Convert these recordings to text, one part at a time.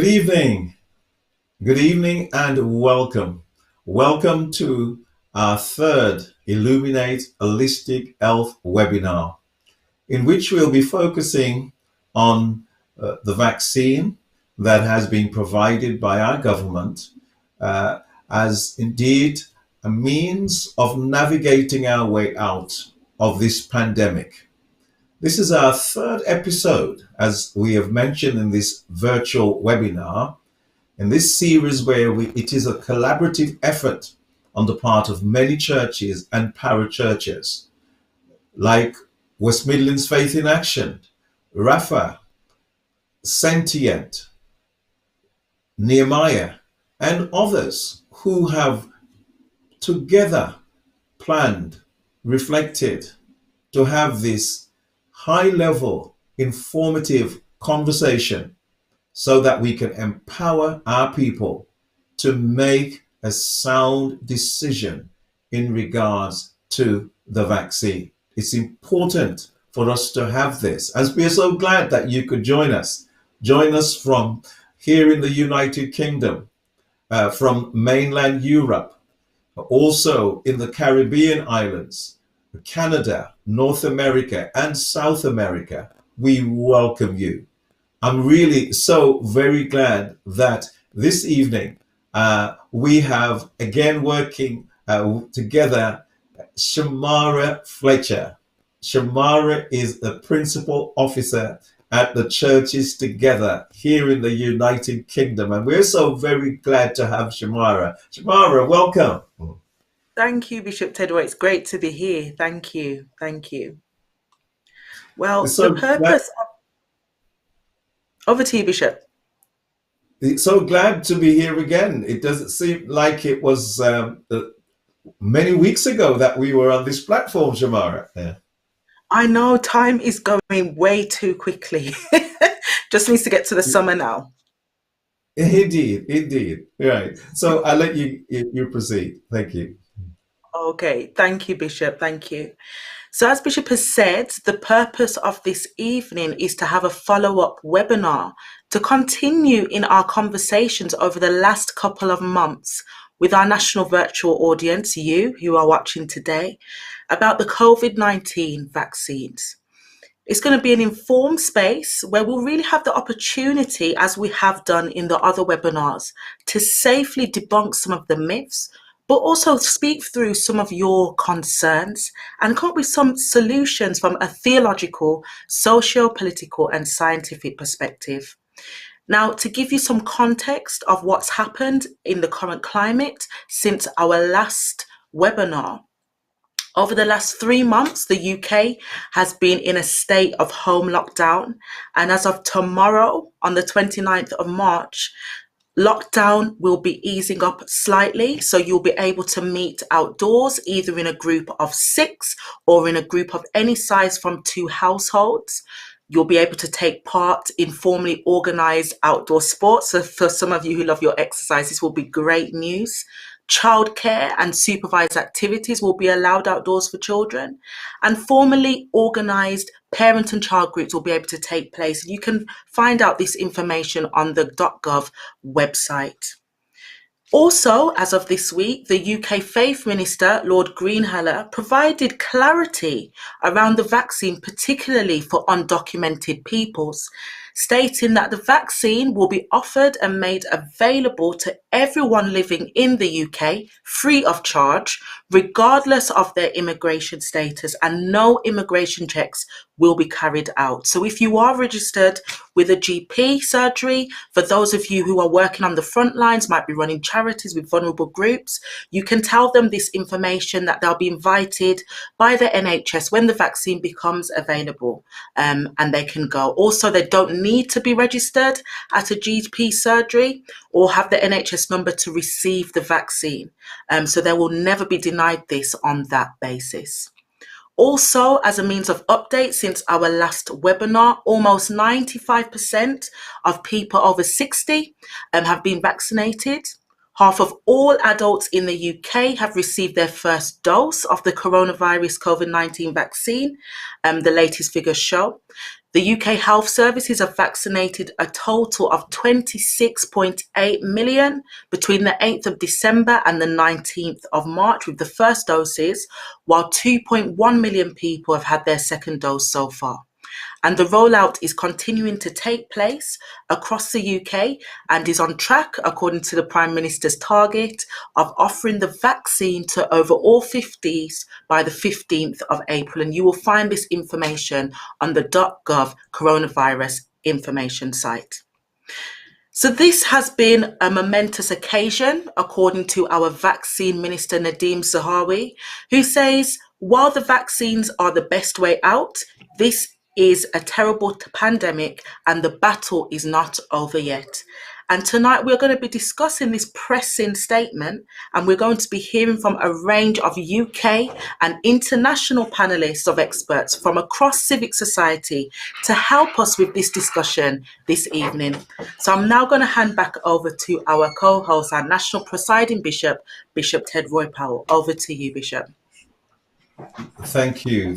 Good evening. Good evening and welcome. Welcome to our third Illuminate Holistic Health webinar, in which we'll be focusing on the vaccine that has been provided by our government as indeed a means of navigating our way out of this pandemic. This is our third episode, as we have mentioned in this virtual webinar, in this series where it is a collaborative effort on the part of many churches and parachurches, like West Midlands Faith in Action, Rafa, Sentient, Nehemiah, and others who have together planned, reflected to have this high-level, informative conversation so that we can empower our people to make a sound decision in regards to the vaccine. It's important for us to have this, as we are so glad that you could join us. Join us from here in the United Kingdom, from mainland Europe, also in the Caribbean islands, Canada, North America, and South America. We welcome you. I'm really so very glad that this evening we have again working together Shamara Fletcher. Shamara is the principal officer at the Churches Together here in the United Kingdom, and we're so very glad to have Shamara. Shamara, welcome. Thank you, Bishop Tedroy. It's great to be here. Thank you. Thank you. Well, the purpose of... Over to you, Bishop. So glad to be here again. It doesn't seem like it was many weeks ago that we were on this platform, Shamara. Yeah. I know time is going way too quickly. Just needs to get to the summer now. Indeed. Right. So I'll let you proceed. Thank you. Okay. Thank you, Bishop. Thank you. So as Bishop has said, the purpose of this evening is to have a follow-up webinar to continue in our conversations over the last couple of months with our national virtual audience, you who are watching today, about the COVID-19 vaccines. It's going to be an informed space where we'll really have the opportunity, as we have done in the other webinars, to safely debunk some of the myths, but also speak through some of your concerns and come up with some solutions from a theological, socio-political and scientific perspective. Now, to give you some context of what's happened in the current climate since our last webinar, over the last 3 months, the UK has been in a state of home lockdown. And as of tomorrow, on the 29th of March, lockdown will be easing up slightly, so you'll be able to meet outdoors, either in a group of 6 or in a group of any size from 2 households. You'll be able to take part in formally organised outdoor sports. So for some of you who love your exercise, this will be great news. Childcare and supervised activities will be allowed outdoors for children, and formally organised parent and child groups will be able to take place. You can find out this information on the .gov website. Also, as of this week, the UK Faith Minister, Lord Greenhalgh, provided clarity around the vaccine, particularly for undocumented peoples, stating that the vaccine will be offered and made available to everyone living in the UK free of charge, regardless of their immigration status, and no immigration checks will be carried out. So if you are registered with a GP surgery, for those of you who are working on the front lines, might be running charities with vulnerable groups, you can tell them this information, that they'll be invited by the NHS when the vaccine becomes available, and they can go. Also, they don't need to be registered at a GP surgery or have the NHS number to receive the vaccine. So they will never be denied this on that basis. Also, as a means of update since our last webinar, almost 95% of people over 60 have been vaccinated. Half of all adults in the UK have received their first dose of the coronavirus COVID-19 vaccine, the latest figures show. The UK Health Services have vaccinated a total of 26.8 million between the 8th of December and the 19th of March with the first doses, while 2.1 million people have had their second dose so far. And the rollout is continuing to take place across the UK and is on track, according to the Prime Minister's target, of offering the vaccine to over all 50s by the 15th of April. And you will find this information on the .gov coronavirus information site. So this has been a momentous occasion, according to our vaccine minister, Nadeem Zahawi, who says, while the vaccines are the best way out, this is a terrible pandemic and the battle is not over yet. And tonight we're going to be discussing this pressing statement, and we're going to be hearing from a range of UK and international panelists of experts from across civic society to help us with this discussion this evening. So I'm now going to hand back over to our co-host, our national presiding bishop, Bishop Tedroy Powell. Over to you, Bishop. Thank you,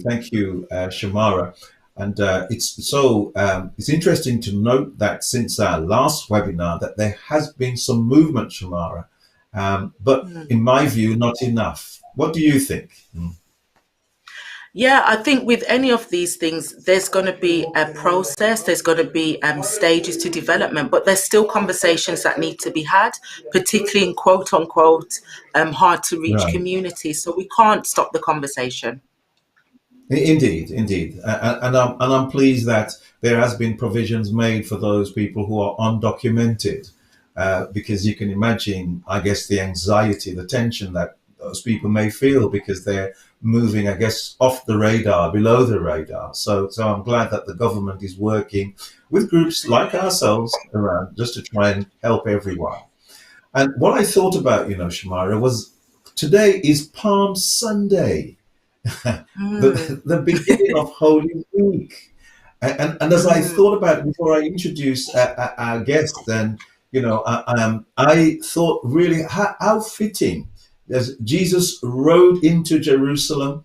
Shamara. And it's interesting to note that since our last webinar that there has been some movement, Shamara, but in my view, not enough. What do you think? Yeah, I think with any of these things, there's going to be a process, there's going to be stages to development, but there's still conversations that need to be had, particularly in quote unquote hard to reach communities. So we can't stop the conversation. Indeed. And I'm pleased that there has been provisions made for those people who are undocumented, because you can imagine, I guess, the anxiety, the tension that those people may feel because they're moving, I guess, off the radar, below the radar. So I'm glad that the government is working with groups like ourselves around just to try and help everyone. And what I thought about, Shamara, was today is Palm Sunday. the beginning of Holy Week, and as I thought about it before I introduce our guest, then I thought really how fitting as Jesus rode into Jerusalem,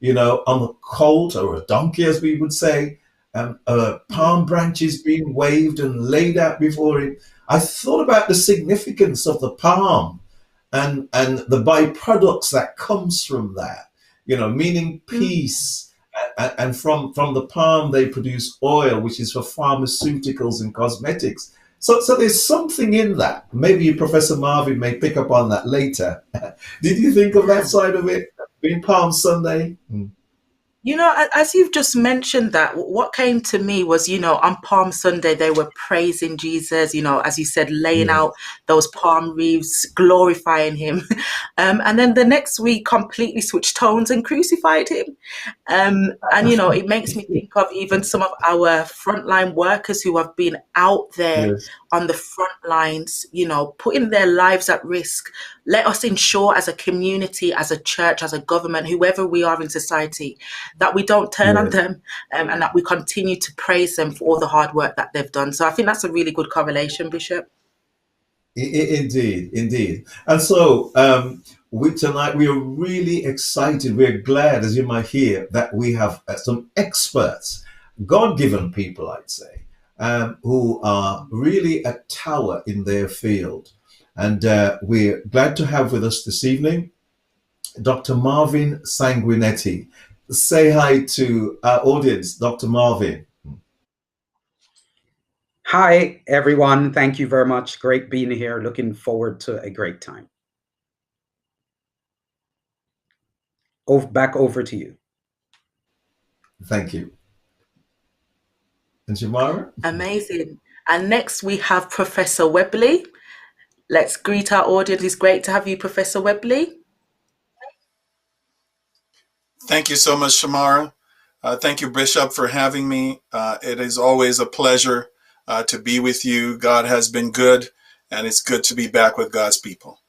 on a colt or a donkey, as we would say, palm branches being waved and laid out before him. I thought about the significance of the palm and the byproducts that comes from that. Meaning peace. And from the palm, they produce oil, which is for pharmaceuticals and cosmetics. So there's something in that. Maybe Professor Marvin may pick up on that later. Did you think of that side of it, being Palm Sunday? As you've just mentioned that, what came to me was, on Palm Sunday, they were praising Jesus, as you said, laying out those palm wreaths, glorifying him. And then the next week completely switched tones and crucified him. And, it makes me think of even some of our frontline workers who have been out there on the front lines, putting their lives at risk. Let us ensure as a community, as a church, as a government, whoever we are in society, that we don't turn on them and that we continue to praise them for all the hard work that they've done. So I think that's a really good correlation, Bishop. Indeed. And so tonight we are really excited. We're glad, as you might hear, that we have some experts, God-given people, I'd say, who are really a tower in their field. And we're glad to have with us this evening Dr. Marvin Sanguinetti. Say hi to our audience, Dr. Marvin. Hi, everyone. Thank you very much. Great being here. Looking forward to a great time. Back over to you. Thank you. And Shamara? Amazing. And next we have Professor Webley. Let's greet our audience. It's great to have you, Professor Webley. Thank you so much, Shamara. Thank you, Bishop, for having me. It is always a pleasure to be with you. God has been good, and it's good to be back with God's people.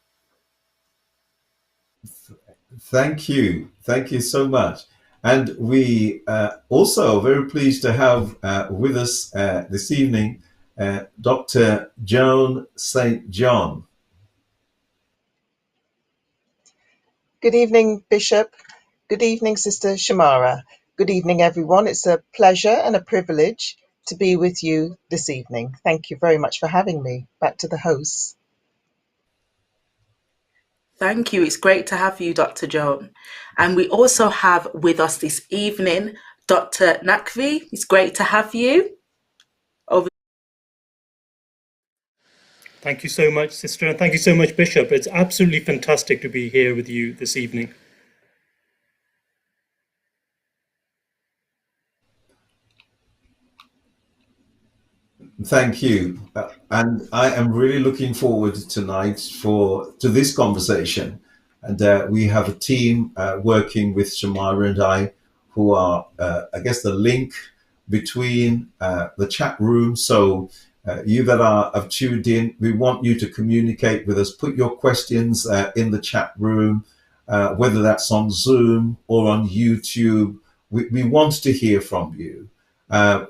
Thank you. Thank you so much. And we also very pleased to have with us this evening Dr. Joan St. John. Good evening, Bishop. Good evening, Sister Shamara. Good evening, everyone. It's a pleasure and a privilege to be with you this evening. Thank you very much for having me. Back to the hosts. Thank you. It's great to have you, Dr. Joan. And we also have with us this evening, Dr. Nakvi. It's great to have you. Over. Thank you so much, Sister, and thank you so much, Bishop. It's absolutely fantastic to be here with you this evening. Thank you. And I am really looking forward tonight to this conversation. And we have a team working with Shamara and I who are, I guess, the link between the chat room. So you that have tuned in, we want you to communicate with us. Put your questions in the chat room, whether that's on Zoom or on YouTube. We want to hear from you.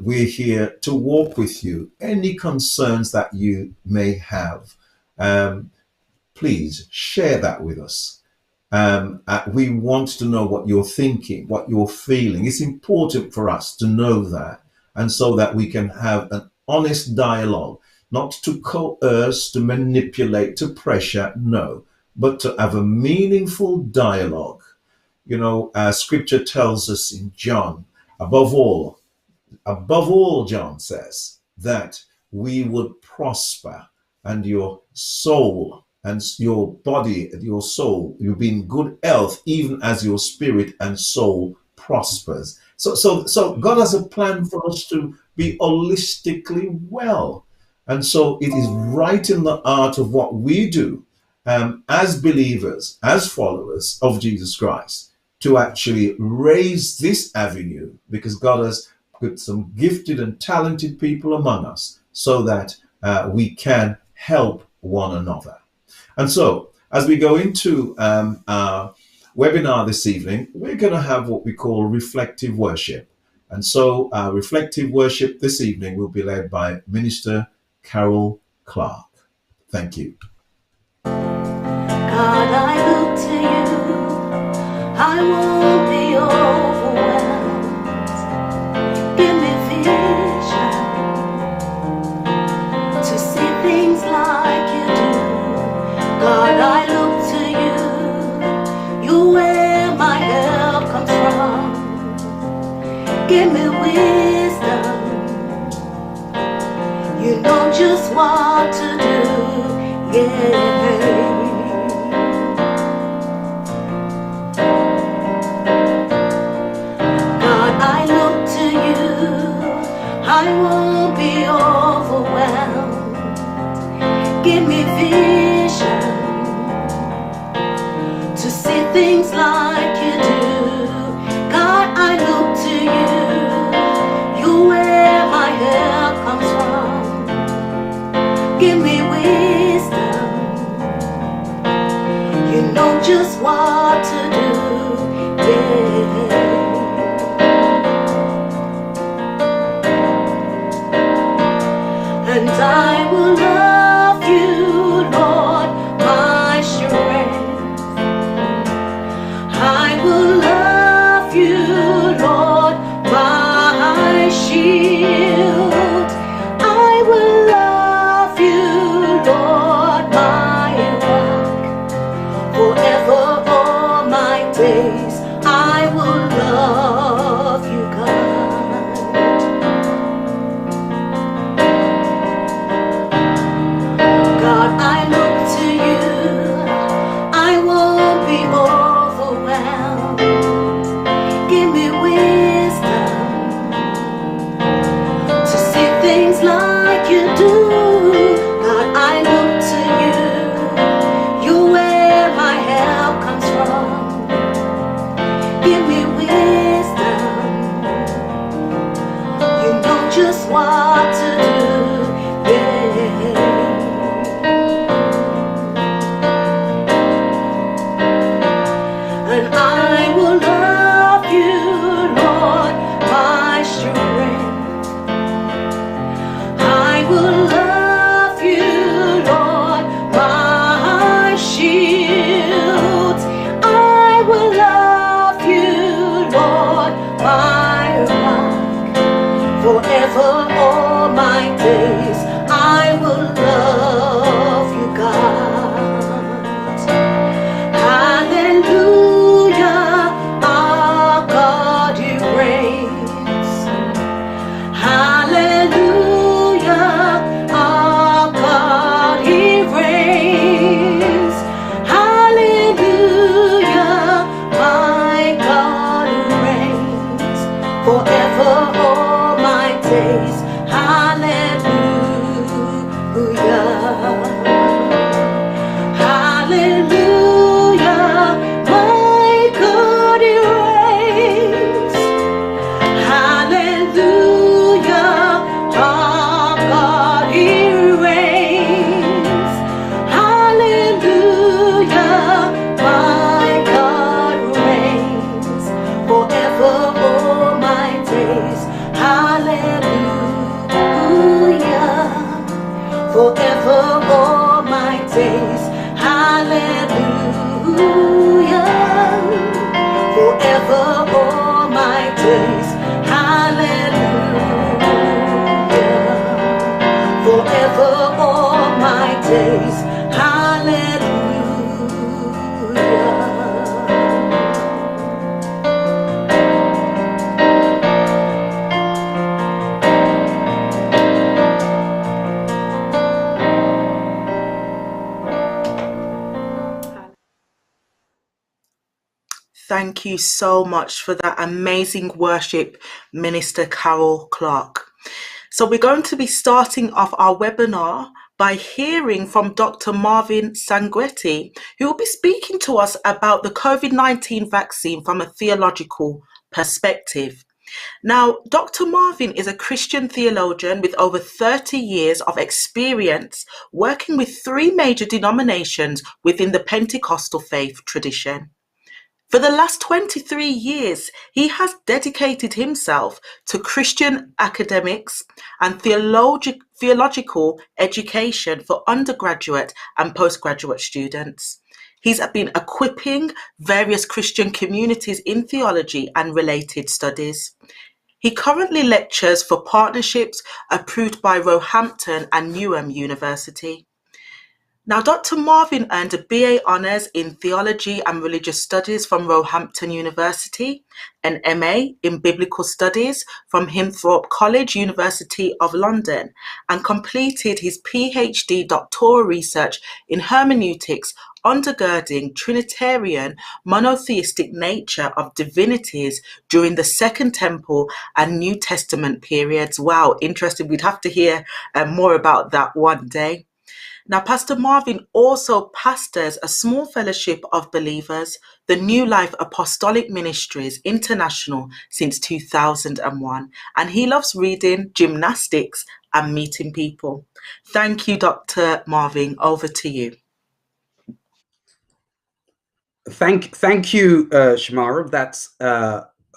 We're here to walk with you. Any concerns that you may have, please share that with us. We want to know what you're thinking, what you're feeling. It's important for us to know that, and so that we can have an honest dialogue, not to coerce, to manipulate, to pressure, no, but to have a meaningful dialogue. You know, scripture tells us in John, above all, John says that we would prosper, and your soul and your body and your soul, you'll be in good health, even as your spirit and soul prospers. So God has a plan for us to be holistically well. And so it is right in the heart of what we do as believers, as followers of Jesus Christ, to actually raise this avenue, because God has put some gifted and talented people among us so that we can help one another. And so as we go into our webinar this evening, we're going to have what we call reflective worship. And so our reflective worship this evening will be led by Minister Carol Clark. Thank you. God, I look to you. I won't be overwhelmed. Give me vision to see things like you do. God, I look to you. You where my help comes from. Give me wisdom. You know just what to do. Yeah. I won't be overwhelmed. Give me vision to see things like you do. God, I look to you. You where my help comes from. Give me wisdom. You know just what to do. Yeah. And I will love you, Lord, my strength. I will love you, Lord, my shield. I will love you, Lord, my rock. Forever all my days I will love you, God. God, I look to you. I won't be overwhelmed. Give me wisdom to see things like you do. God, I look to you. You where my help comes from. Give me wisdom. You know just what to do. Yeah. And I will love you, Lord, my strength. I will love you, Lord, my shield. I will love you, Lord, my forever all my days. Hallelujah. Forever all my days. Hallelujah. Thank you so much for that amazing worship, Minister Carol Clark. So we're going to be starting off our webinar by hearing from Dr. Marvin Sanguetti, who will be speaking to us about the COVID-19 vaccine from a theological perspective. Now, Dr. Marvin is a Christian theologian with over 30 years of experience working with 3 major denominations within the Pentecostal faith tradition. For the last 23 years, he has dedicated himself to Christian academics and theological education for undergraduate and postgraduate students. He's been equipping various Christian communities in theology and related studies. He currently lectures for partnerships approved by Roehampton and Newham University. Now, Dr. Marvin earned a BA Honours in Theology and Religious Studies from Roehampton University, an MA in Biblical Studies from Himthorpe College, University of London, and completed his PhD doctoral research in hermeneutics undergirding Trinitarian monotheistic nature of divinities during the Second Temple and New Testament periods. Wow, interesting. We'd have to hear more about that one day. Now, Pastor Marvin also pastors a small fellowship of believers, the New Life Apostolic Ministries International, since 2001. And he loves reading, gymnastics, and meeting people. Thank you, Dr. Marvin. Over to you. Thank you, Shamara. That's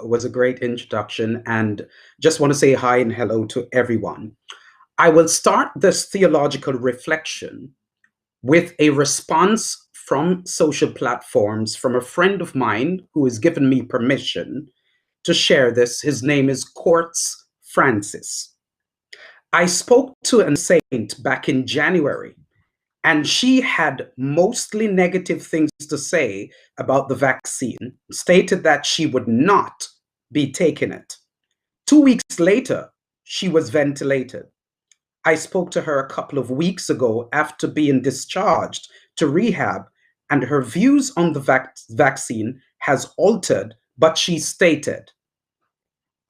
was a great introduction, and just want to say hi and hello to everyone. I will start this theological reflection with a response from social platforms from a friend of mine who has given me permission to share this. His name is Quartz Francis. I spoke to a saint back in January, and she had mostly negative things to say about the vaccine, stated that she would not be taking it. 2 weeks later, she was ventilated. I spoke to her a couple of weeks ago after being discharged to rehab, and her views on the vaccine has altered, but she stated,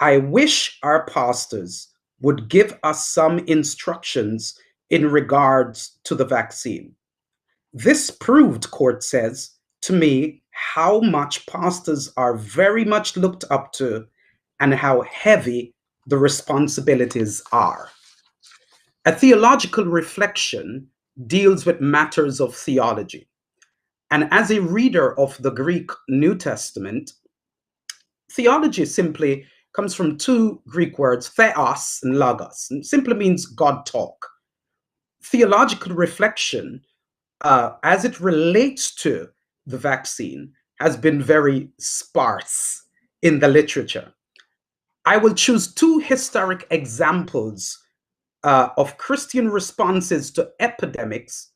"I wish our pastors would give us some instructions in regards to the vaccine." This proved, Court says, to me how much pastors are very much looked up to and how heavy the responsibilities are. A theological reflection deals with matters of theology. And as a reader of the Greek New Testament, theology simply comes from 2 Greek words, theos and logos, and simply means God talk. Theological reflection, as it relates to the vaccine, has been very sparse in the literature. I will choose 2 historic examples of Christian responses to epidemics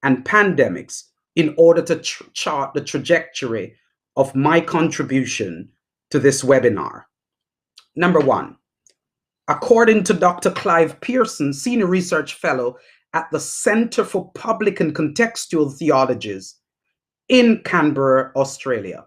and pandemics in order to chart the trajectory of my contribution to this webinar. Number 1, according to Dr. Clive Pearson, Senior Research Fellow at the Center for Public and Contextual Theologies in Canberra, Australia.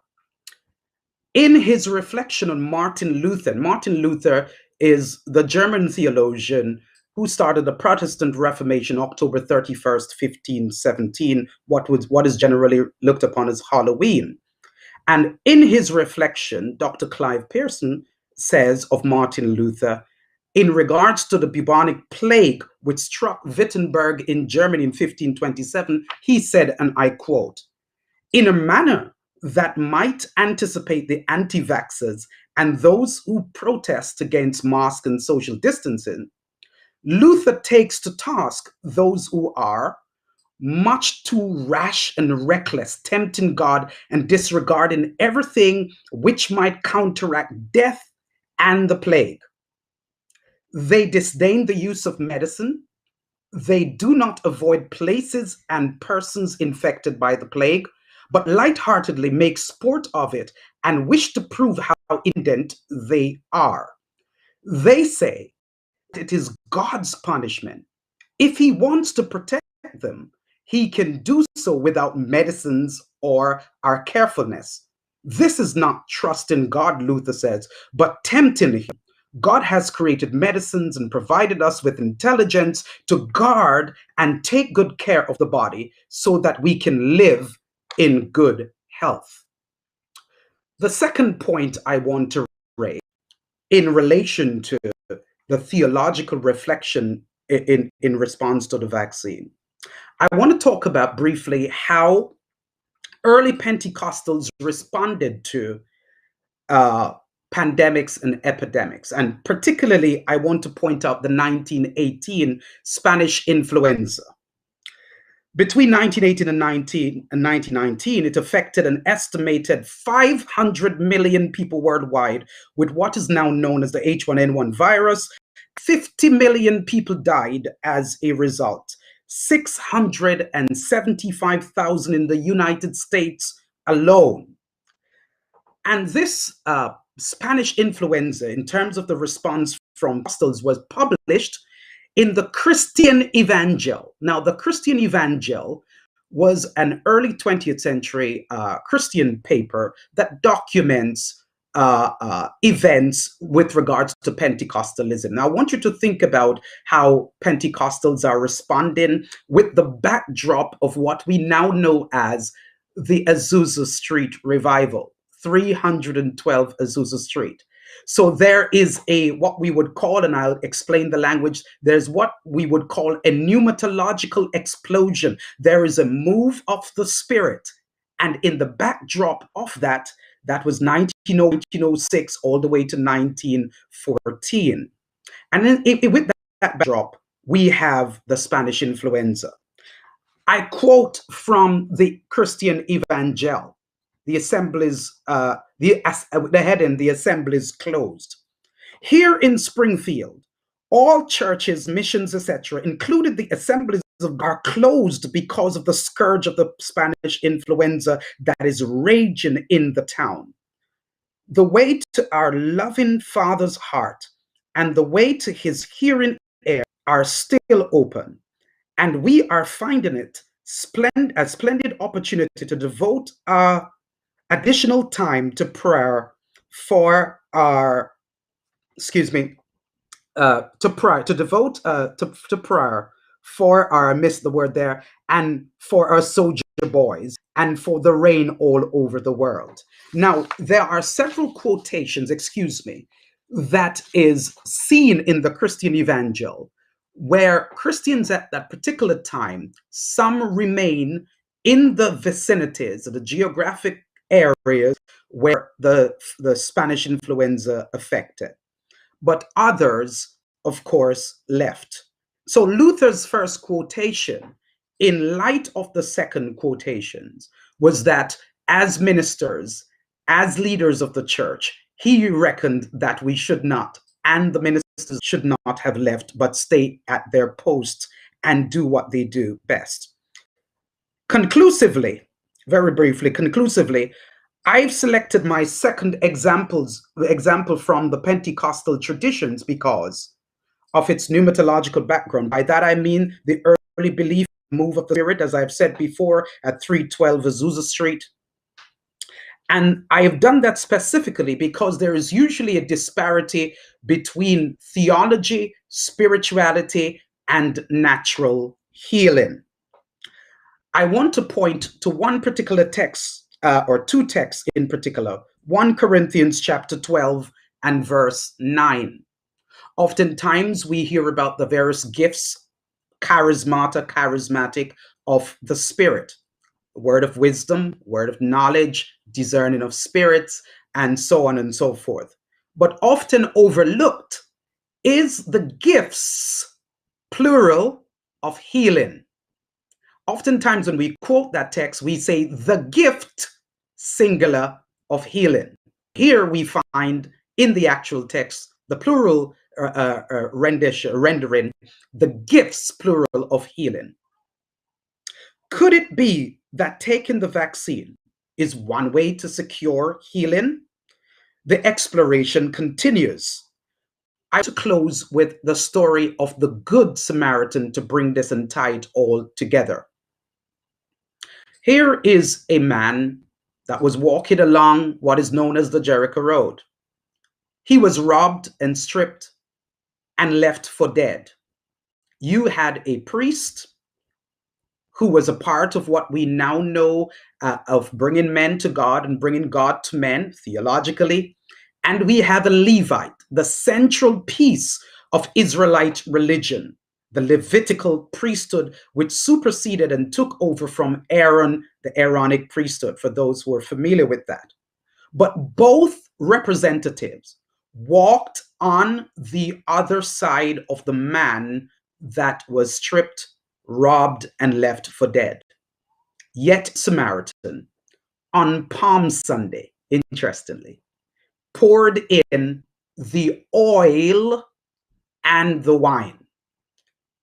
In his reflection on Martin Luther is the German theologian who started the Protestant Reformation October 31st, 1517, what is generally looked upon as Halloween. And in his reflection, Dr. Clive Pearson says of Martin Luther, in regards to the bubonic plague which struck Wittenberg in Germany in 1527, he said, and I quote, "In a manner that might anticipate the anti-vaxxers and those who protest against mask and social distancing, Luther takes to task those who are much too rash and reckless, tempting God and disregarding everything which might counteract death and the plague. They disdain the use of medicine. They do not avoid places and persons infected by the plague, but lightheartedly make sport of it and wish to prove how indent they are. They say it is God's punishment. If he wants to protect them, he can do so without medicines or our carefulness. This is not trusting God, Luther says, but tempting him. God has created medicines and provided us with intelligence to guard and take good care of the body so that we can live in good health. The second point I want to raise in relation to the theological reflection in response to the vaccine, I want to talk about briefly how early Pentecostals responded to pandemics and epidemics. And particularly, I want to point out the 1918 Spanish influenza. Between 1918 and 1919, it affected an estimated 500 million people worldwide with what is now known as the H1N1 virus. 50 million people died as a result. 675,000 in the United States alone. And this Spanish influenza, in terms of the response from Pentecostals, was published in the Christian Evangel. Now, the Christian Evangel was an early 20th century Christian paper that documents events with regards to Pentecostalism. Now, I want you to think about how Pentecostals are responding with the backdrop of what we now know as the Azusa Street revival, 312 Azusa Street. So there is what we would call, and I'll explain the language, there's what we would call a pneumatological explosion. There is a move of the Spirit. And in the backdrop of that, that was 1906 all the way to 1914. And then with that backdrop, we have the Spanish influenza. I quote from the Christian Evangel, the assemblies, the heading, the assemblies closed. Here in Springfield, all churches, missions, etc., included the assemblies are closed because of the scourge of the Spanish influenza that is raging in the town. The way to our loving Father's heart and the way to his hearing ear are still open, and we are finding it a splendid opportunity to devote our additional time to prayer for our, to prayer for our, I missed the word there, and for our soldier boys, and for the rain all over the world. Now, there are several quotations, that is seen in the Christian Evangel, where Christians at that particular time, some remain in the vicinities, the geographic areas where the Spanish influenza affected, but others, of course, left. So Luther's first quotation, in light of the second quotations, was that as ministers, as leaders of the church, he reckoned that we should not, and the ministers should not have left, but stay at their posts and do what they do best. Conclusively, very briefly, I've selected my second example from the Pentecostal traditions because of its pneumatological background. By that I mean the early belief move of the Spirit, as I've said before, at 312 Azusa Street. And I have done that specifically because there is usually a disparity between theology, spirituality, and natural healing. I want to point to one particular text, or two texts in particular, 1 Corinthians chapter 12 and verse 9. Oftentimes we hear about the various gifts, charismatic of the Spirit, word of wisdom, word of knowledge, discerning of spirits, and so on and so forth. But often overlooked is the gifts, plural, of healing. Oftentimes when we quote that text, we say the gift, singular, of healing. Here we find in the actual text, the plural rendering, the gifts, plural, of healing. Could it be that taking the vaccine is one way to secure healing? The exploration continues. I want to close with the story of the Good Samaritan to bring this and tie it all together. Here is a man that was walking along what is known as the Jericho Road. He was robbed and stripped and left for dead. You had a priest who was a part of what we now know of bringing men to God and bringing God to men theologically. And we had a Levite, the central piece of Israelite religion, the Levitical priesthood, which superseded and took over from Aaron, the Aaronic priesthood, for those who are familiar with that. But both representatives walked on the other side of the man that was stripped, robbed, and left for dead. Yet Samaritan, on Palm Sunday, interestingly, poured in the oil and the wine.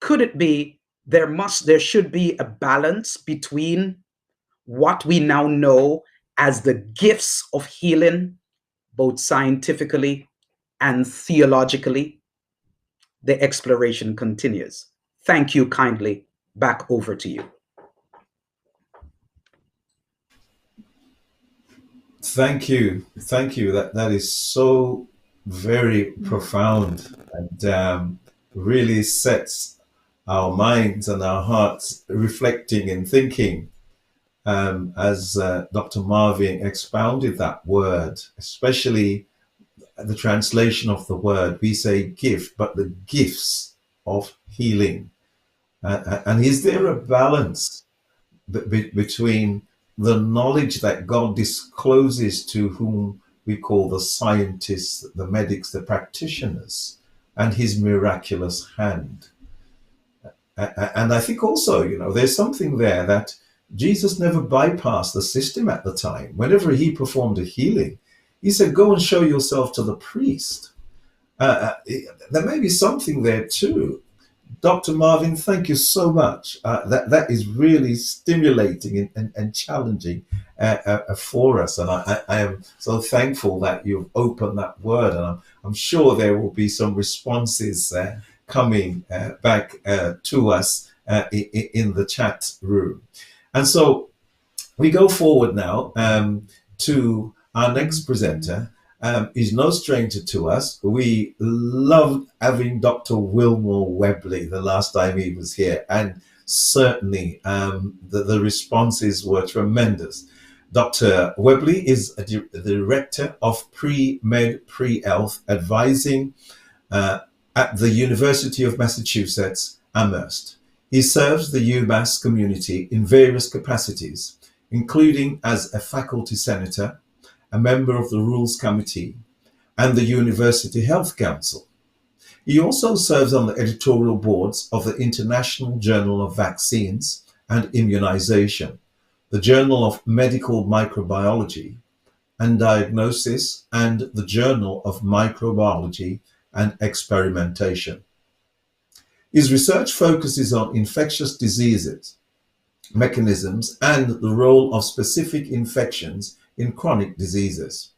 Could it be there should be a balance between what we now know as the gifts of healing, both scientifically and theologically? The exploration continues. Thank you kindly. Back over to you. Thank you. Thank you. That is so very profound and really sets our minds and our hearts reflecting and thinking as Dr. Marvin expounded that word, especially the translation of the word. We say gift, but the gifts of healing. And is there a balance between the knowledge that God discloses to whom we call the scientists, the medics, the practitioners, and his miraculous hand? And I think also, there's something there that Jesus never bypassed the system at the time. Whenever he performed a healing, he said, go and show yourself to the priest. There may be something there too. Dr. Marvin, thank you so much. That is really stimulating and challenging for us. And I am so thankful that you've opened that word. And I'm sure there will be some responses coming back to us in the chat room. And so we go forward now to our next presenter. Is no stranger to us. We loved having Dr. Wilmore Webley the last time he was here, and certainly the responses were tremendous. Dr. Webley is the Director of Pre-Med Pre-Health Advising at the University of Massachusetts, Amherst. He serves the UMass community in various capacities, including as a faculty senator, a member of the Rules Committee, and the University Health Council. He also serves on the editorial boards of the International Journal of Vaccines and Immunization, the Journal of Medical Microbiology and Diagnosis, and the Journal of Microbiology and Experimentation. His research focuses on infectious diseases, mechanisms, and the role of specific infections in chronic diseases.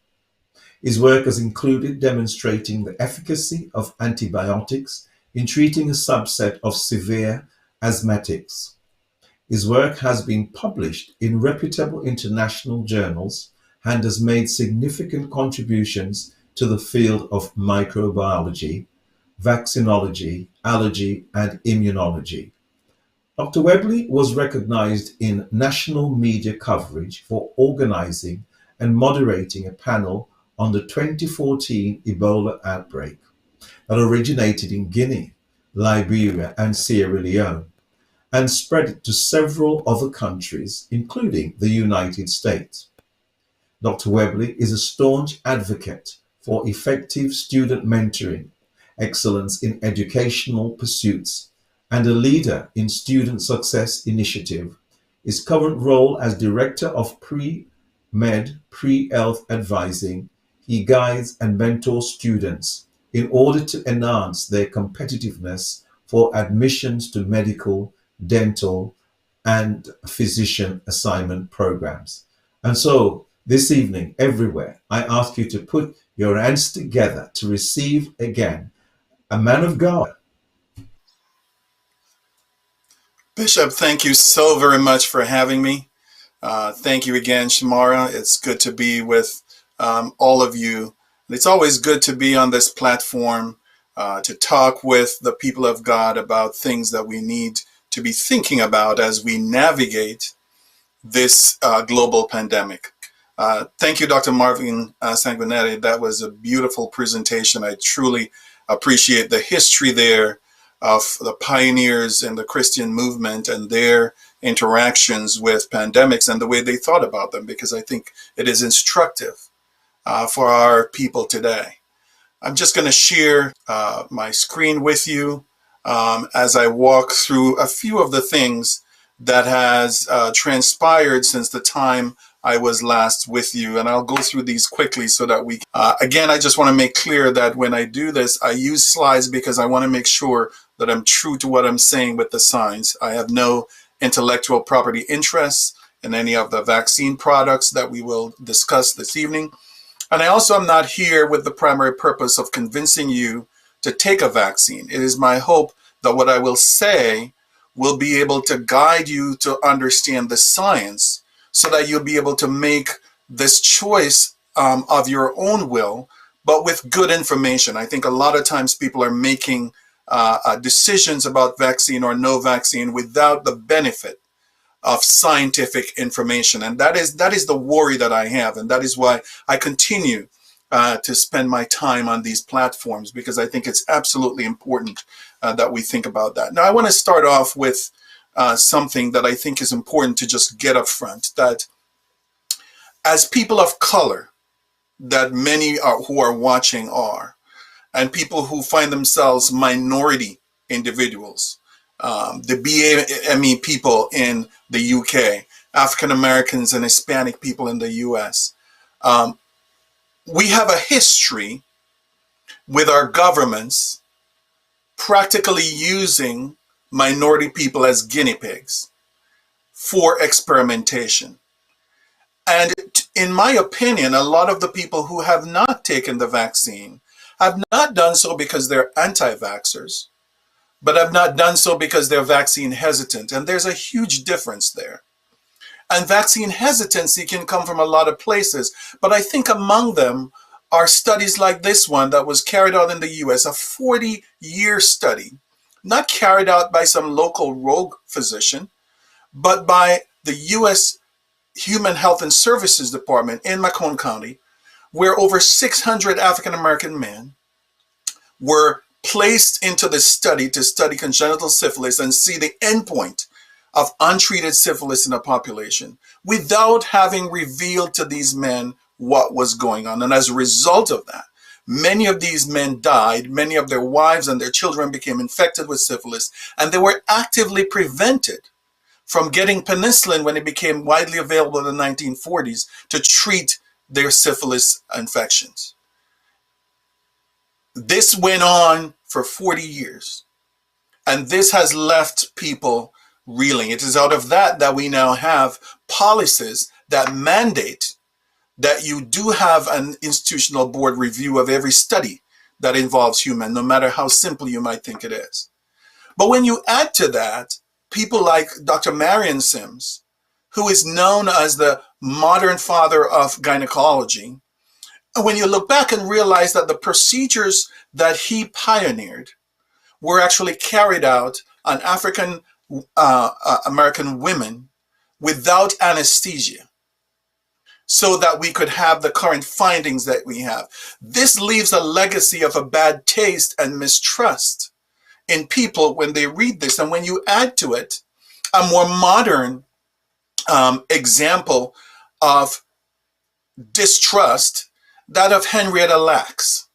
His work has included demonstrating the efficacy of antibiotics in treating a subset of severe asthmatics. His work has been published in reputable international journals and has made significant contributions to the field of microbiology, vaccinology, allergy, and immunology. Dr. Webley was recognized in national media coverage for organizing and moderating a panel on the 2014 Ebola outbreak that originated in Guinea, Liberia, and Sierra Leone, and spread to several other countries, including the United States. Dr. Webley is a staunch advocate for effective student mentoring, excellence in educational pursuits, and a leader in Student Success Initiative. His current role as Director of Pre-Med, Pre-Health Advising, he guides and mentors students in order to enhance their competitiveness for admissions to medical, dental, and physician assignment programs. And so this evening, everywhere, I ask you to put your hands together to receive again a man of God. Bishop, thank you so very much for having me. Thank you again, Shamara. It's good to be with all of you. It's always good to be on this platform to talk with the people of God about things that we need to be thinking about as we navigate this global pandemic. Thank you, Dr. Marvin Sanguinetti. That was a beautiful presentation. I truly appreciate the history there of the pioneers in the Christian movement and their interactions with pandemics and the way they thought about them, because I think it is instructive for our people today. I'm just going to share my screen with you as I walk through a few of the things that has transpired since the time I was last with you. And I'll go through these quickly so that we, again, I just want to make clear that when I do this, I use slides because I want to make sure that I'm true to what I'm saying with the signs. I have no intellectual property interests in any of the vaccine products that we will discuss this evening. And I also am not here with the primary purpose of convincing you to take a vaccine. It is my hope that what I will say will be able to guide you to understand the science so that you'll be able to make this choice of your own will, but with good information. I think a lot of times people are making decisions about vaccine or no vaccine without the benefit of scientific information. And that is the worry that I have. And that is why I continue to spend my time on these platforms, because I think it's absolutely important that we think about that. Now, I want to start off with something that I think is important to just get up front, that as people of color, that many who are watching are, and people who find themselves minority individuals, the BAME people in the UK, African Americans and Hispanic people in the US, we have a history with our governments practically using minority people as guinea pigs for experimentation. And in my opinion, a lot of the people who have not taken the vaccine have not done so because they're anti-vaxxers, but have not done so because they're vaccine hesitant. And there's a huge difference there. And vaccine hesitancy can come from a lot of places, but I think among them are studies like this one that was carried out in the US, a 40-year study, not carried out by some local rogue physician, but by the US Human Health and Services Department in Macomb County, where over 600 African-American men were placed into the study to study congenital syphilis and see the endpoint of untreated syphilis in the population without having revealed to these men what was going on. And as a result of that, many of these men died, many of their wives and their children became infected with syphilis, and they were actively prevented from getting penicillin when it became widely available in the 1940s to treat their syphilis infections. This went on for 40 years, and this has left people reeling. It is out of that that we now have policies that mandate that you do have an institutional board review of every study that involves human, no matter how simple you might think it is. But when you add to that people like Dr. Marion Sims, who is known as the modern father of gynecology, and when you look back and realize that the procedures that he pioneered were actually carried out on African American women without anesthesia, so that we could have the current findings that we have. This leaves a legacy of a bad taste and mistrust in people when they read this. And when you add to it a more modern example of distrust, that of Henrietta Lacks,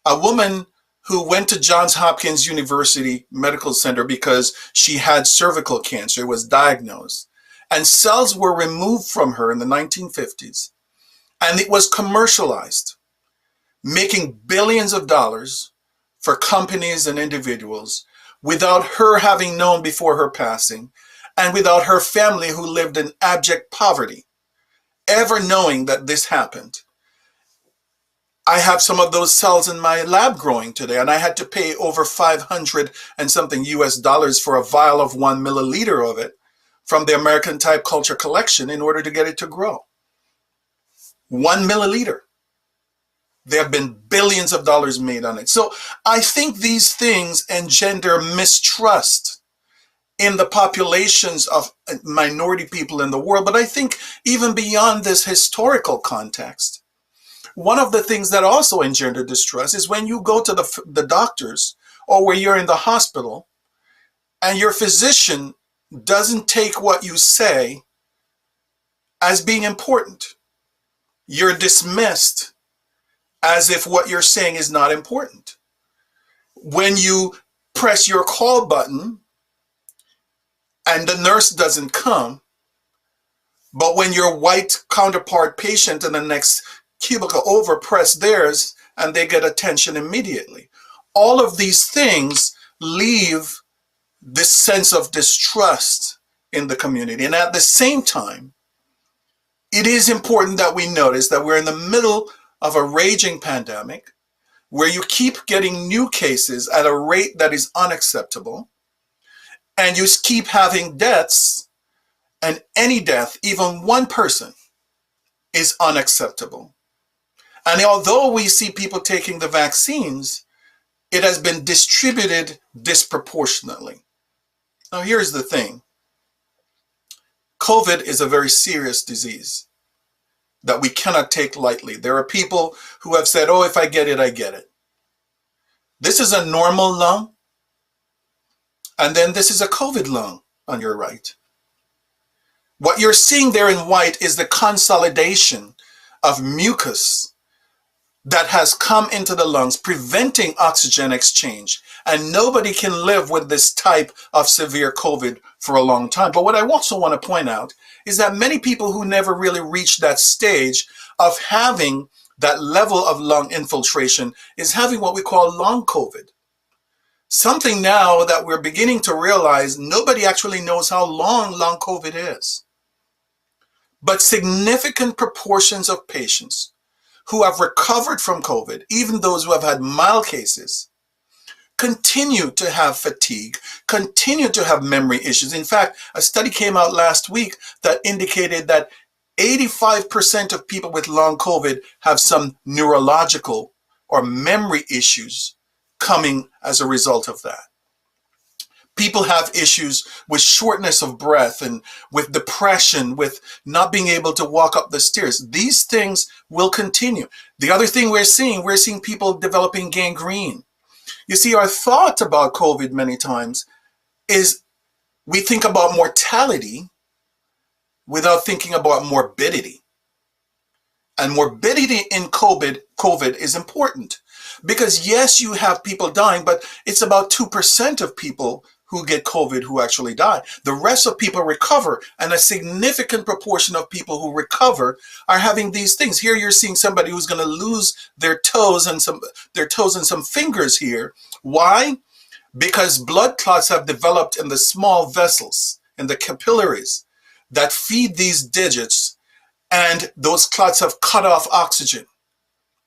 a woman who went to Johns Hopkins University Medical Center because she had cervical cancer, was diagnosed, and cells were removed from her in the 1950s, and it was commercialized, making billions of dollars for companies and individuals without her having known before her passing, and without her family, who lived in abject poverty, ever knowing that this happened. I have some of those cells in my lab growing today, and I had to pay over 500 and something US dollars for a vial of 1 milliliter of it from the American Type Culture Collection in order to get it to grow. 1 milliliter. There have been billions of dollars made on it. So I think these things engender mistrust in the populations of minority people in the world. But I think even beyond this historical context, one of the things that also engender distrust is when you go to the doctors, or where you're in the hospital and your physician doesn't take what you say as being important. You're dismissed as if what you're saying is not important. When you press your call button and the nurse doesn't come, but when your white counterpart patient in the next cubicle over press theirs and they get attention immediately. All of these things leave this sense of distrust in the community. And at the same time, it is important that we notice that we're in the middle of a raging pandemic where you keep getting new cases at a rate that is unacceptable, and you keep having deaths, and any death, even one person, is unacceptable. And although we see people taking the vaccines, it has been distributed disproportionately. Now, here's the thing. COVID is a very serious disease that we cannot take lightly. There are people who have said, oh, if I get it, I get it. This is a normal lung, and then this is a COVID lung on your right. What you're seeing there in white is the consolidation of mucus that has come into the lungs, preventing oxygen exchange. And nobody can live with this type of severe COVID for a long time. But what I also want to point out is that many people who never really reached that stage of having that level of lung infiltration is having what we call long COVID. Something now that we're beginning to realize, nobody actually knows how long COVID is. But significant proportions of patients who have recovered from COVID, even those who have had mild cases, continue to have fatigue, continue to have memory issues. In fact, a study came out last week that indicated that 85% of people with long COVID have some neurological or memory issues coming as a result of that. People have issues with shortness of breath and with depression, with not being able to walk up the stairs. These things will continue. The other thing we're seeing people developing gangrene. You see, our thought about COVID many times is we think about mortality without thinking about morbidity. And morbidity in COVID is important because, yes, you have people dying, but it's about 2% of people who get COVID who actually die. The rest of people recover, and a significant proportion of people who recover are having these things. Here you're seeing somebody who's going to lose their toes and some fingers here. Why? Because blood clots have developed in the small vessels, in the capillaries that feed these digits, and those clots have cut off oxygen,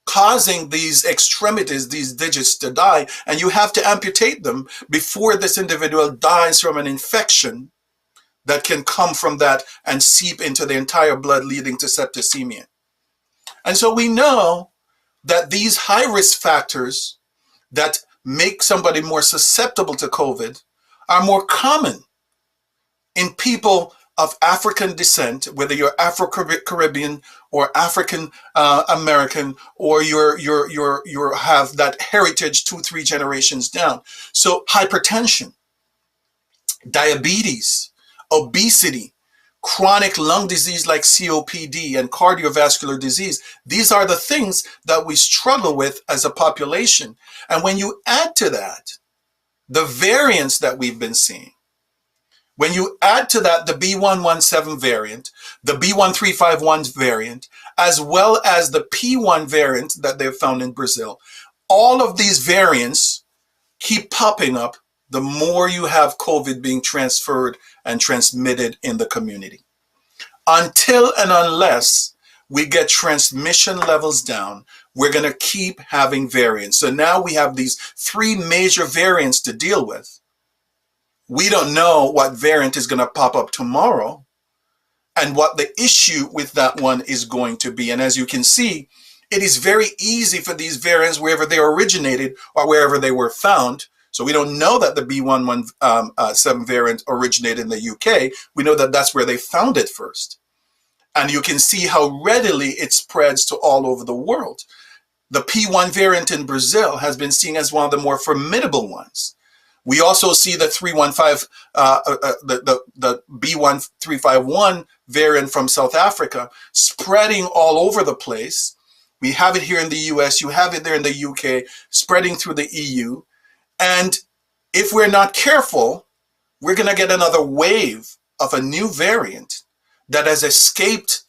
causing these extremities, these digits, to die, and you have to amputate them before this individual dies from an infection that can come from that and seep into the entire blood, leading to septicemia. And so we know that these high-risk factors that make somebody more susceptible to COVID are more common in people of African descent, whether you're Afro-Caribbean or African American, or you have that heritage 2-3 generations down. So hypertension, diabetes, obesity, chronic lung disease like COPD and cardiovascular disease. These are the things that we struggle with as a population. And when you add to that the variants that we've been seeing, when you add to that the B117 variant, the B1351 variant, as well as the P1 variant that they've found in Brazil, all of these variants keep popping up the more you have COVID being transferred and transmitted in the community. Until and unless we get transmission levels down, we're going to keep having variants. So now we have these three major variants to deal with. We don't know what variant is going to pop up tomorrow and what the issue with that one is going to be. And as you can see, it is very easy for these variants, wherever they originated or wherever they were found. So we don't know that the B117 variant originated in the UK. We know that that's where they found it first. And you can see how readily it spreads to all over the world. The P1 variant in Brazil has been seen as one of the more formidable ones. We also see the 315, the B1351 variant from South Africa spreading all over the place. We have it here in the US, you have it there in the UK, spreading through the EU. And if we're not careful, we're going to get another wave of a new variant that has escaped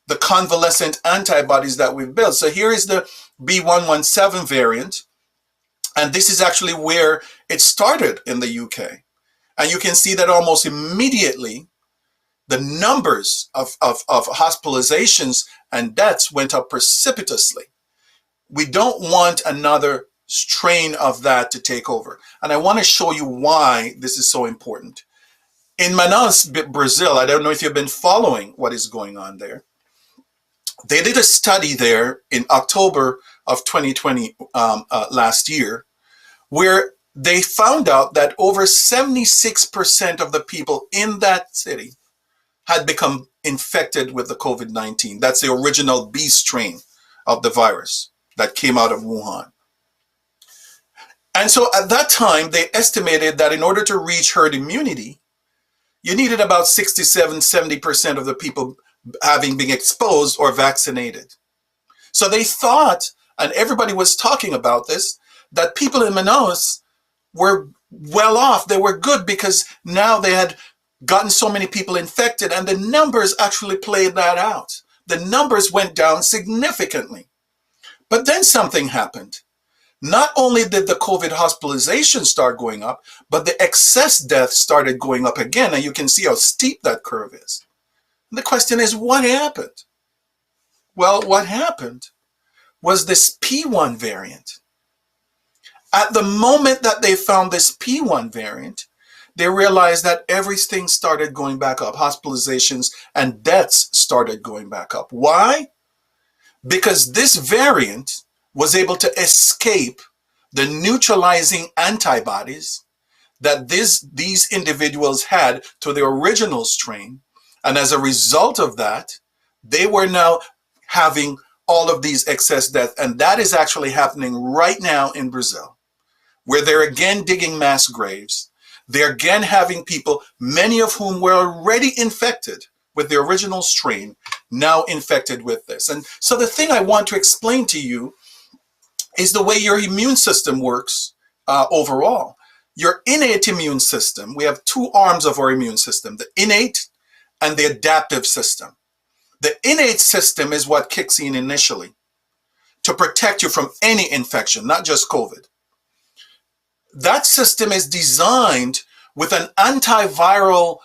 the convalescent antibodies that we've built. So here is the B117 variant. And this is actually where it started in the UK. And you can see that almost immediately, the numbers of hospitalizations and deaths went up precipitously. We don't want another strain of that to take over. And I want to show you why this is so important. In Manaus, Brazil, I don't know if you've been following what is going on there. They did a study there in October of 2020 last year, where they found out that over 76% of the people in that city had become infected with the COVID-19. That's the original B strain of the virus that came out of Wuhan. And so at that time, they estimated that in order to reach herd immunity, you needed about 67-70% of the people having been exposed or vaccinated. So they thought, and everybody was talking about this, that people in Manaus were well off. They were good because now they had gotten so many people infected, and the numbers actually played that out. The numbers went down significantly. But then something happened. Not only did the COVID hospitalization start going up, but the excess deaths started going up again. And you can see how steep that curve is. And the question is, what happened? Well, what happened was this P1 variant. At the moment that they found this P1 variant, they realized that everything started going back up. Hospitalizations and deaths started going back up. Why? Because this variant was able to escape the neutralizing antibodies that these individuals had to the original strain. And as a result of that, they were now having all of these excess deaths. And that is actually happening right now in Brazil, where they're again digging mass graves. They're again having people, many of whom were already infected with the original strain, now infected with this. And so the thing I want to explain to you is the way your immune system works overall. Your innate immune system, we have two arms of our immune system, the innate and the adaptive system. The innate system is what kicks in initially to protect you from any infection, not just COVID. That system is designed with an antiviral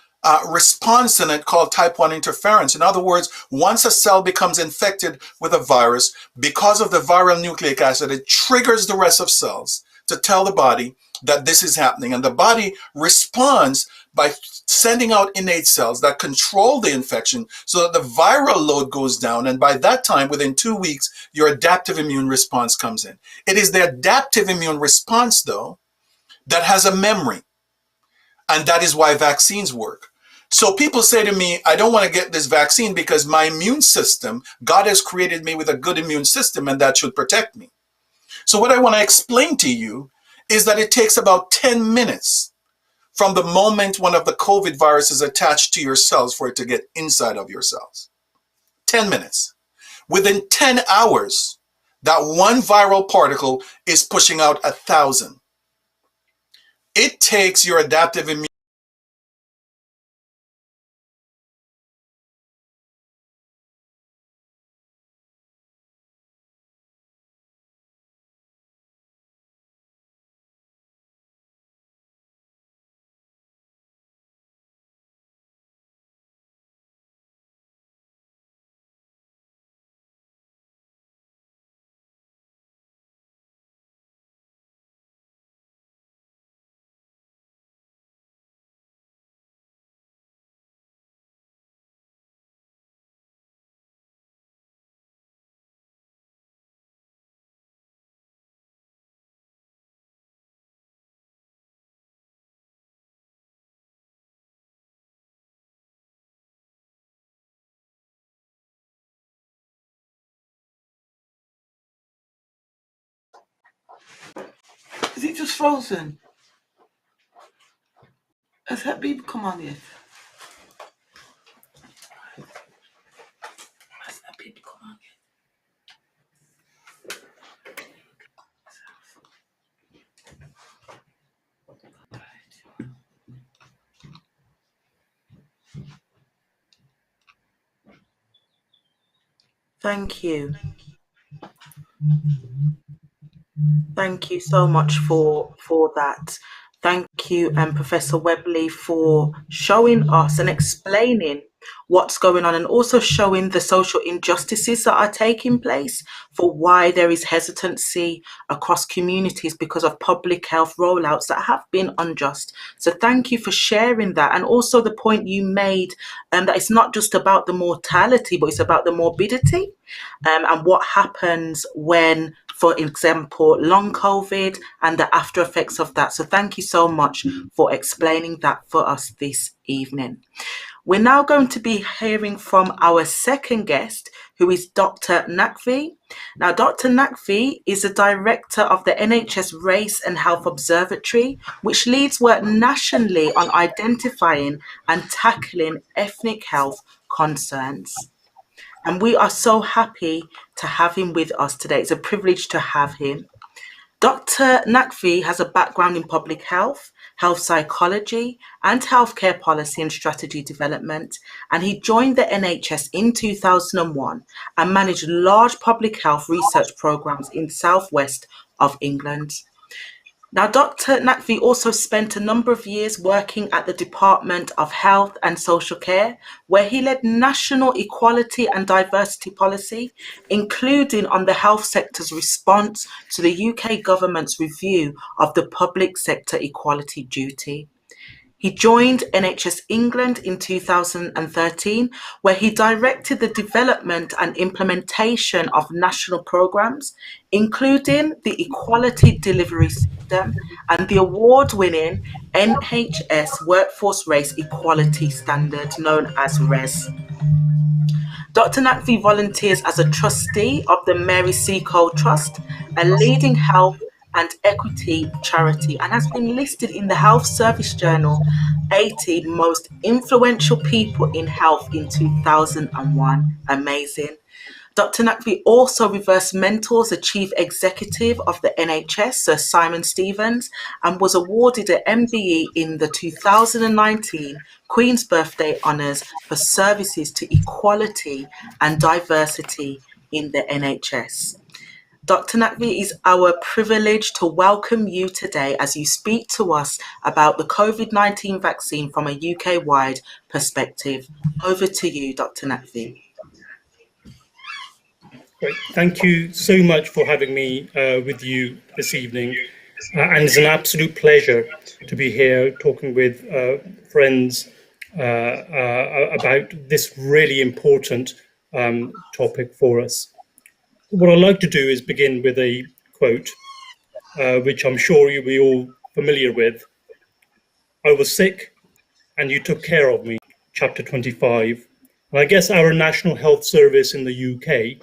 response in it called type 1 interference. In other words, once a cell becomes infected with a virus, because of the viral nucleic acid, it triggers the rest of cells to tell the body that this is happening. And the body responds by sending out innate cells that control the infection so that the viral load goes down. And by that time, within 2 weeks, your adaptive immune response comes in. It is the adaptive immune response, though, that has a memory. And that is why vaccines work. So people say to me, I don't want to get this vaccine because my immune system, God has created me with a good immune system and that should protect me. So what I want to explain to you is that it takes about 10 minutes from the moment one of the COVID viruses attached to your cells for it to get inside of your cells. 10 minutes. Within 10 hours, that one viral particle is pushing out 1,000. It takes your adaptive immune. Is it just frozen? Has that been come on yet? Has that been come on yet? Thank you. Thank you so much for that. Thank you, Professor Webley, for showing us and explaining what's going on, and also showing the social injustices that are taking place, for why there is hesitancy across communities because of public health rollouts that have been unjust. So thank you for sharing that, and also the point you made that it's not just about the mortality, but it's about the morbidity, and what happens when, for example, long COVID and the after effects of that. So thank you so much for explaining that for us this evening. We're now going to be hearing from our second guest, who is Dr. Naqvi. Now, Dr. Naqvi is the director of the NHS Race and Health Observatory, which leads work nationally on identifying and tackling ethnic health concerns. And we are so happy to have him with us today. It's a privilege to have him. Dr. Naqvi has a background in public health, health psychology, and healthcare policy and strategy development. And he joined the NHS in 2001 and managed large public health research programs in southwest of England. Now, Dr. Naqvi also spent a number of years working at the Department of Health and Social Care, where he led national equality and diversity policy, including on the health sector's response to the UK government's review of the public sector equality duty. He joined NHS England in 2013, where he directed the development and implementation of national programmes, including the Equality Delivery System and the award-winning NHS Workforce Race Equality Standard, known as RES. Dr. Naqvi volunteers as a trustee of the Mary Seacole Trust, a leading health and equity charity, and has been listed in the Health Service Journal 80 Most Influential People in Health in 2001. Amazing. Dr. Naqvi also reverse mentors the Chief Executive of the NHS, Sir Simon Stevens, and was awarded an MBE in the 2019 Queen's Birthday Honours for services to equality and diversity in the NHS. Dr. Naqvi, it's our privilege to welcome you today as you speak to us about the COVID-19 vaccine from a UK-wide perspective. Over to you, Dr. Naqvi. Great. Thank you so much for having me with you this evening. And it's an absolute pleasure to be here talking with friends about this really important topic for us. What I'd like to do is begin with a quote, which I'm sure you'll be all familiar with. I was sick and you took care of me, chapter 25. And I guess our National Health Service in the UK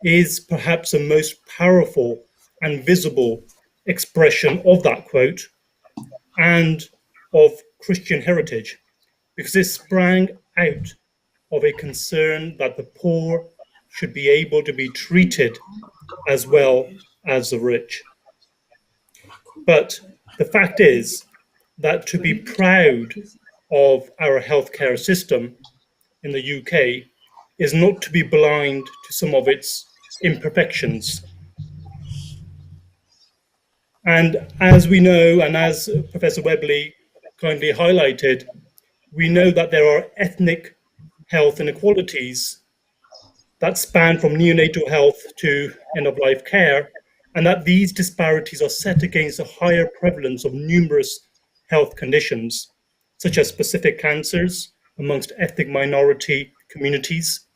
is perhaps the most powerful and visible expression of that quote, and of Christian heritage, because this sprang out of a concern that the poor should be able to be treated as well as the rich. But the fact is that to be proud of our healthcare system in the UK is not to be blind to some of its imperfections. And as we know, and as Professor Webley kindly highlighted, we know that there are ethnic health inequalities that span from neonatal health to end-of-life care, and that these disparities are set against a higher prevalence of numerous health conditions, such as specific cancers amongst ethnic minority communities,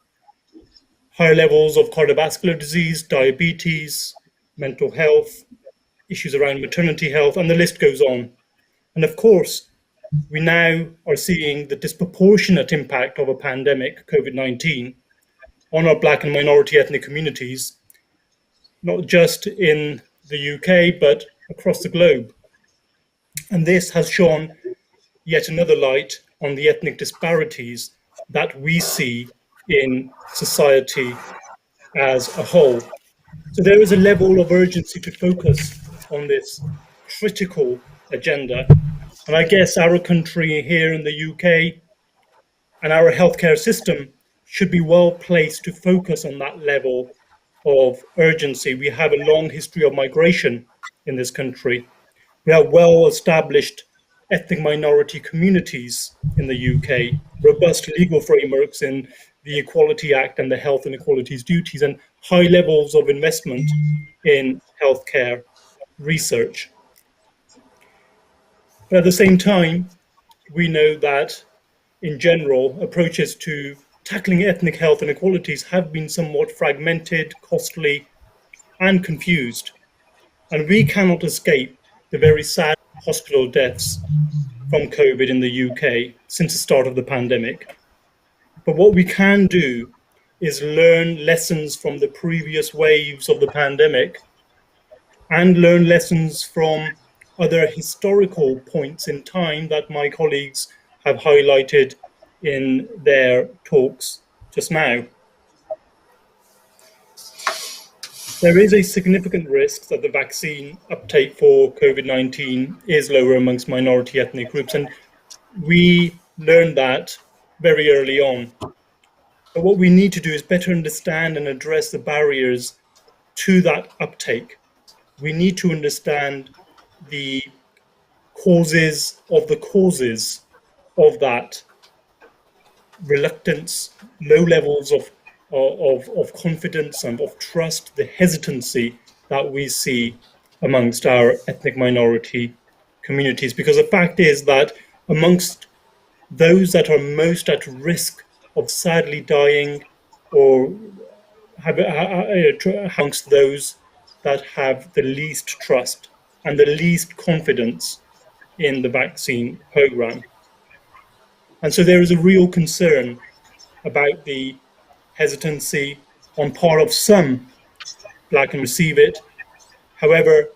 higher levels of cardiovascular disease, diabetes, mental health, issues around maternity health, and the list goes on. And of course, we now are seeing the disproportionate impact of a pandemic, COVID-19, on our Black and minority ethnic communities, not just in the UK, but across the globe. And this has shone yet another light on the ethnic disparities that we see in society as a whole. So there is a level of urgency to focus on this critical agenda. And I guess our country here in the UK and our healthcare system should be well placed to focus on that level of urgency. We have a long history of migration in this country. We have well-established ethnic minority communities in the UK, robust legal frameworks in the Equality Act and the Health and Equalities Duties, and high levels of investment in healthcare research. But at the same time, we know that in general, approaches to tackling ethnic health inequalities have been somewhat fragmented, costly, and confused. And we cannot escape the very sad hospital deaths from COVID in the UK since the start of the pandemic. But what we can do is learn lessons from the previous waves of the pandemic and learn lessons from other historical points in time that my colleagues have highlighted in their talks just now. There is a significant risk that the vaccine uptake for COVID-19 is lower amongst minority ethnic groups, and we learned that very early on. But what we need to do is better understand and address the barriers to that uptake. We need to understand the causes of that reluctance, low levels of confidence and of trust, the hesitancy that we see amongst our ethnic minority communities. Because the fact is that amongst those that are most at risk of sadly dying, or amongst those that have the least trust and the least confidence in the vaccine program. And so there is a real concern about the hesitancy on part of some Black and receive it. However,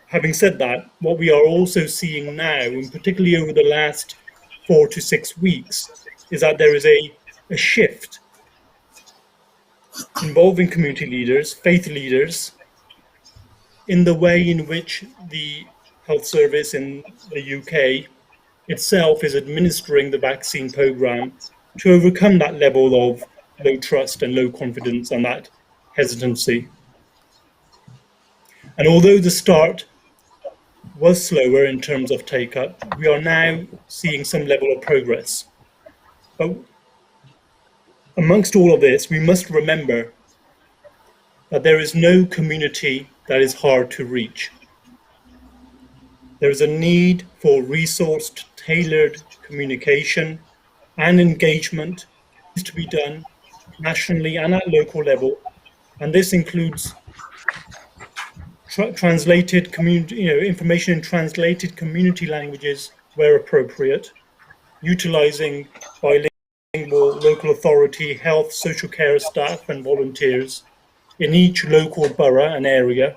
having said that, what we are also seeing now, and particularly over the last 4 to 6 weeks, is that there is a shift involving community leaders, faith leaders, in the way in which the health service in the UK itself is administering the vaccine program to overcome that level of low trust and low confidence and that hesitancy. And although the start was slower in terms of take-up, we are now seeing some level of progress. But amongst all of this, we must remember that there is no community that is hard to reach. There is a need for resourced, tailored communication and engagement to be done nationally and at local level, and this includes translated community, information in translated community languages where appropriate, utilizing bilingual local authority, health, social care staff and volunteers in each local borough and area.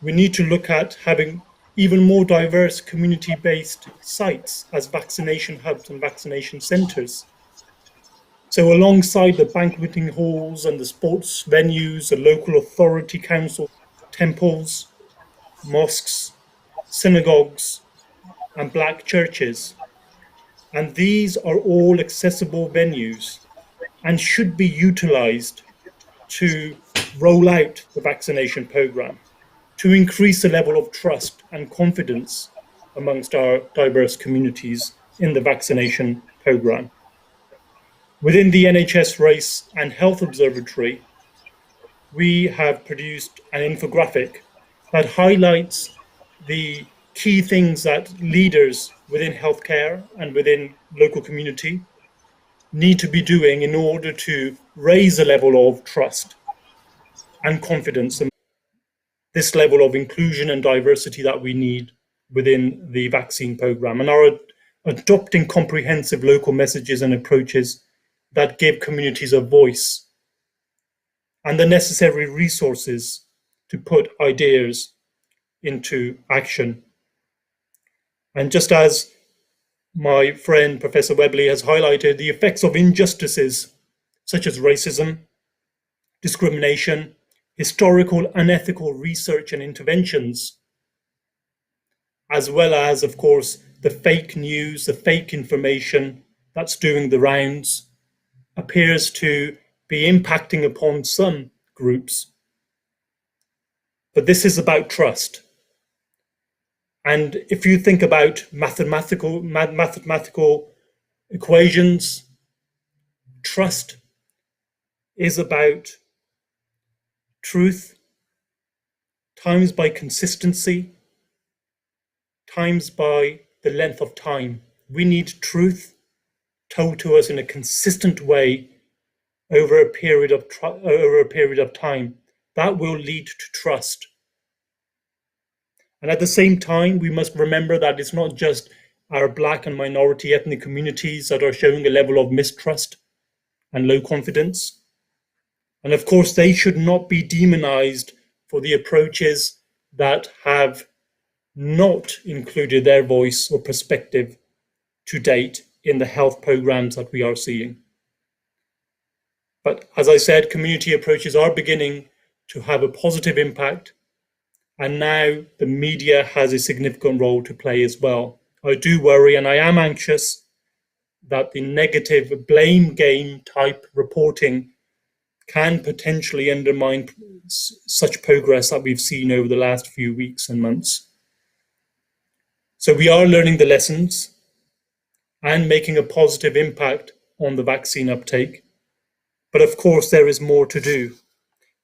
We need to look at having even more diverse community-based sites as vaccination hubs and vaccination centres. So alongside the banqueting halls and the sports venues, the local authority council, temples, mosques, synagogues, and black churches. And these are all accessible venues and should be utilised to roll out the vaccination programme, to increase the level of trust and confidence amongst our diverse communities in the vaccination programme. Within the NHS Race and Health Observatory, we have produced an infographic that highlights the key things that leaders within healthcare and within local community need to be doing in order to raise the level of trust and confidence in this level of inclusion and diversity that we need within the vaccine program, and are adopting comprehensive local messages and approaches that give communities a voice and the necessary resources to put ideas into action. And just as my friend Professor Webley has highlighted, the effects of injustices such as racism, discrimination, historical unethical research and interventions, as well as, of course, the fake news, the fake information that's doing the rounds, appears to be impacting upon some groups. But this is about trust. And if you think about mathematical equations, trust is about truth times by consistency times by the length of time. We need truth told to us in a consistent way over a period of time. That will lead to trust. And at the same time, we must remember that it's not just our Black and minority ethnic communities that are showing a level of mistrust and low confidence. And of course, they should not be demonized for the approaches that have not included their voice or perspective to date in the health programs that we are seeing. But as I said, community approaches are beginning to have a positive impact, and now the media has a significant role to play as well. I do worry, and I am anxious, that the negative blame game type reporting can potentially undermine such progress that we've seen over the last few weeks and months. So we are learning the lessons and making a positive impact on the vaccine uptake. But of course, there is more to do.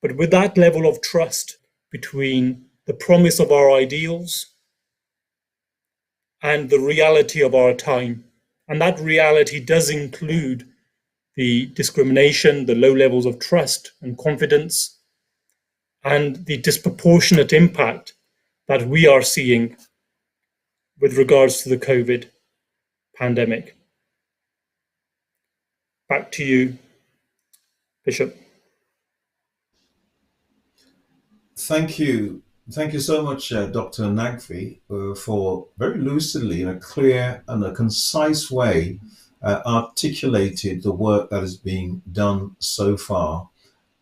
But with that level of trust between the promise of our ideals and the reality of our time, and that reality does include the discrimination, the low levels of trust and confidence, and the disproportionate impact that we are seeing with regards to the COVID pandemic. Back to you, Bishop. Thank you. Thank you so much, Dr. Nagvi, for very lucidly, in a clear and a concise way, articulated the work that is being done so far.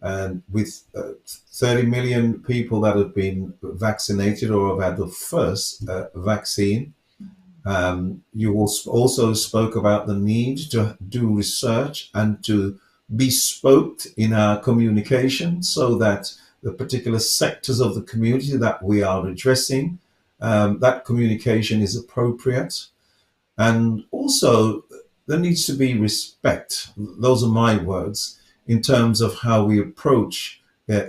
And with 30 million people that have been vaccinated or have had the first vaccine, you also spoke about the need to do research and to be spoke in our communication so that the particular sectors of the community that we are addressing, that communication is appropriate. And also, there needs to be respect. Those are my words in terms of how we approach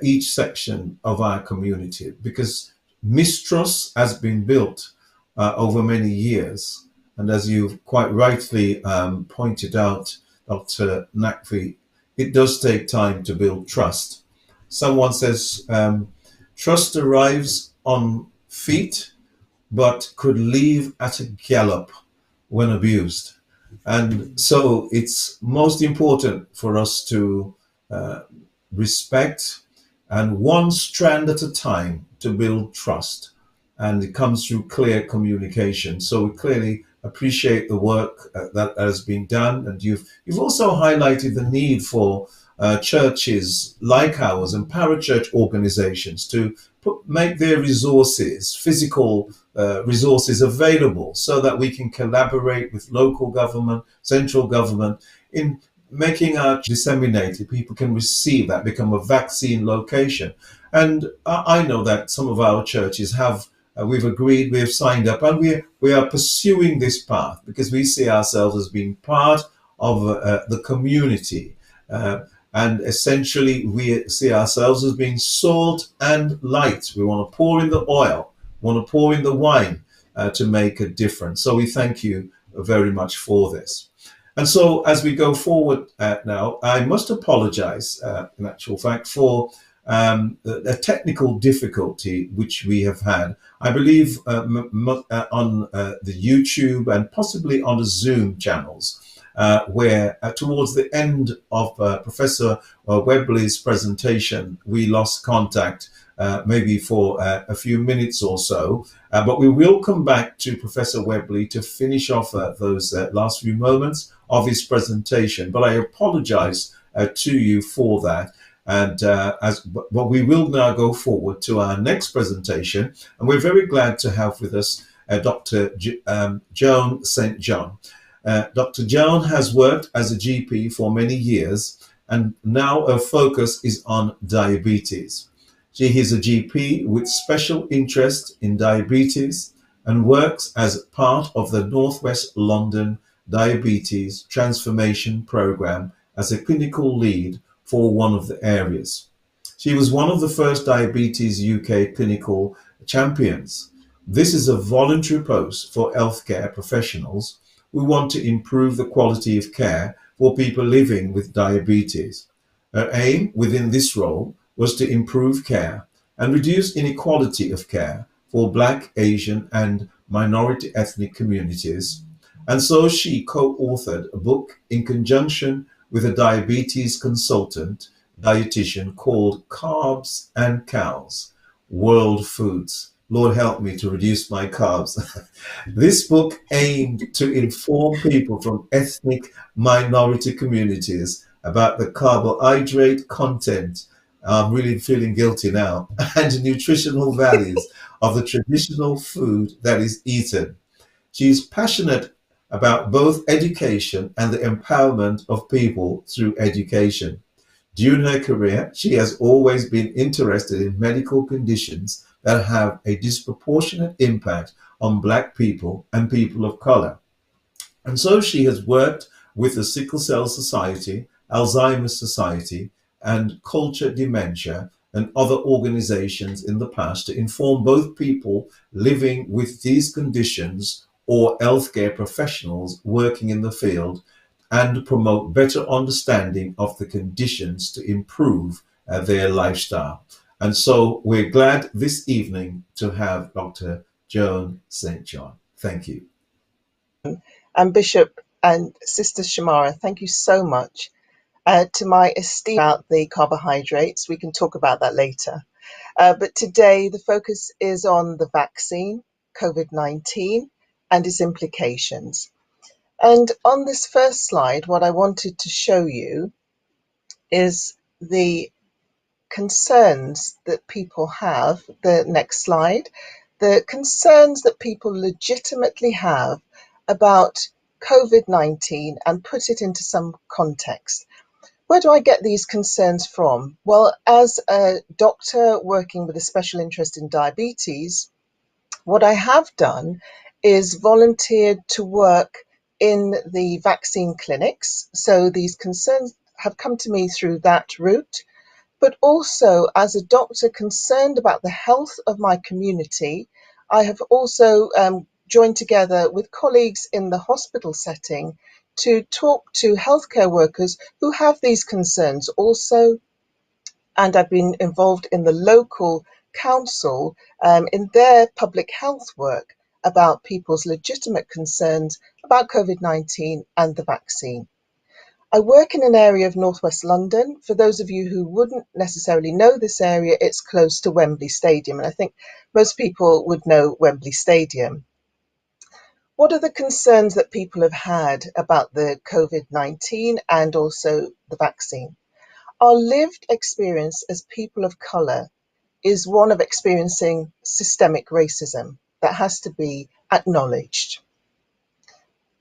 each section of our community, because mistrust has been built over many years. And as you quite rightly pointed out, Dr. Nagvi, it does take time to build trust. Someone says, trust arrives on feet, but could leave at a gallop when abused. And so it's most important for us to respect, and one strand at a time, to build trust. and it comes through clear communication. So we clearly appreciate the work that has been done, and you've also highlighted the need for churches like ours and parachurch organizations to make their resources, physical resources, available so that we can collaborate with local government, central government in making our disseminated, people can receive that, become a vaccine location. And I know that some of our churches have, we've agreed, we've signed up, and we are pursuing this path because we see ourselves as being part of the community. And essentially, we see ourselves as being salt and light. We want to pour in the oil, want to pour in the wine to make a difference. So we thank you very much for this. And so as we go forward now, I must apologize, in actual fact, for a technical difficulty which we have had. I believe on the YouTube and possibly on the Zoom channels, where towards the end of Professor Webley's presentation, we lost contact maybe for a few minutes or so. But we will come back to Professor Webley to finish off those last few moments of his presentation. But I apologize to you for that. And but we will now go forward to our next presentation. And we're very glad to have with us Dr. Joan St. John. Dr. Joan has worked as a GP for many years, and now her focus is on diabetes. She is a GP with special interest in diabetes and works as part of the Northwest London Diabetes Transformation Programme as a clinical lead for one of the areas. She was one of the first Diabetes UK clinical champions. This is a voluntary post for healthcare professionals who want to improve the quality of care for people living with diabetes. Her aim within this role was to improve care and reduce inequality of care for Black, Asian, and minority ethnic communities. And so she co-authored a book in conjunction with a diabetes consultant, dietitian, called Carbs and Cows, World Foods. Lord help me to reduce my carbs. This book aimed to inform people from ethnic minority communities about the carbohydrate content, I'm really feeling guilty now, and nutritional values of the traditional food that is eaten. She is passionate about both education and the empowerment of people through education. During her career, she has always been interested in medical conditions that have a disproportionate impact on Black people and people of color. And so she has worked with the Sickle Cell Society, Alzheimer's Society, and Culture Dementia and other organizations in the past to inform both people living with these conditions or healthcare professionals working in the field and promote better understanding of the conditions to improve their lifestyle. And so we're glad this evening to have Dr. Joan St. John. Thank you. And Bishop and Sister Shamara, thank you so much. To my esteem about the carbohydrates, we can talk about that later. But today the focus is on the vaccine, COVID-19, and its implications. And on this first slide, what I wanted to show you is the concerns that people have. The next slide, the concerns that people legitimately have about COVID-19, and put it into some context. Where do I get these concerns from? Well, as a doctor working with a special interest in diabetes, what I have done is volunteered to work in the vaccine clinics. So these concerns have come to me through that route. But also, as a doctor concerned about the health of my community, I have also joined together with colleagues in the hospital setting to talk to healthcare workers who have these concerns also. And I've been involved in the local council in their public health work about people's legitimate concerns about COVID-19 and the vaccine. I work in an area of northwest London. For those of you who wouldn't necessarily know this area, it's close to Wembley Stadium, and I think most people would know Wembley Stadium. What are the concerns that people have had about the COVID-19 and also the vaccine? Our lived experience as people of colour is one of experiencing systemic racism that has to be acknowledged.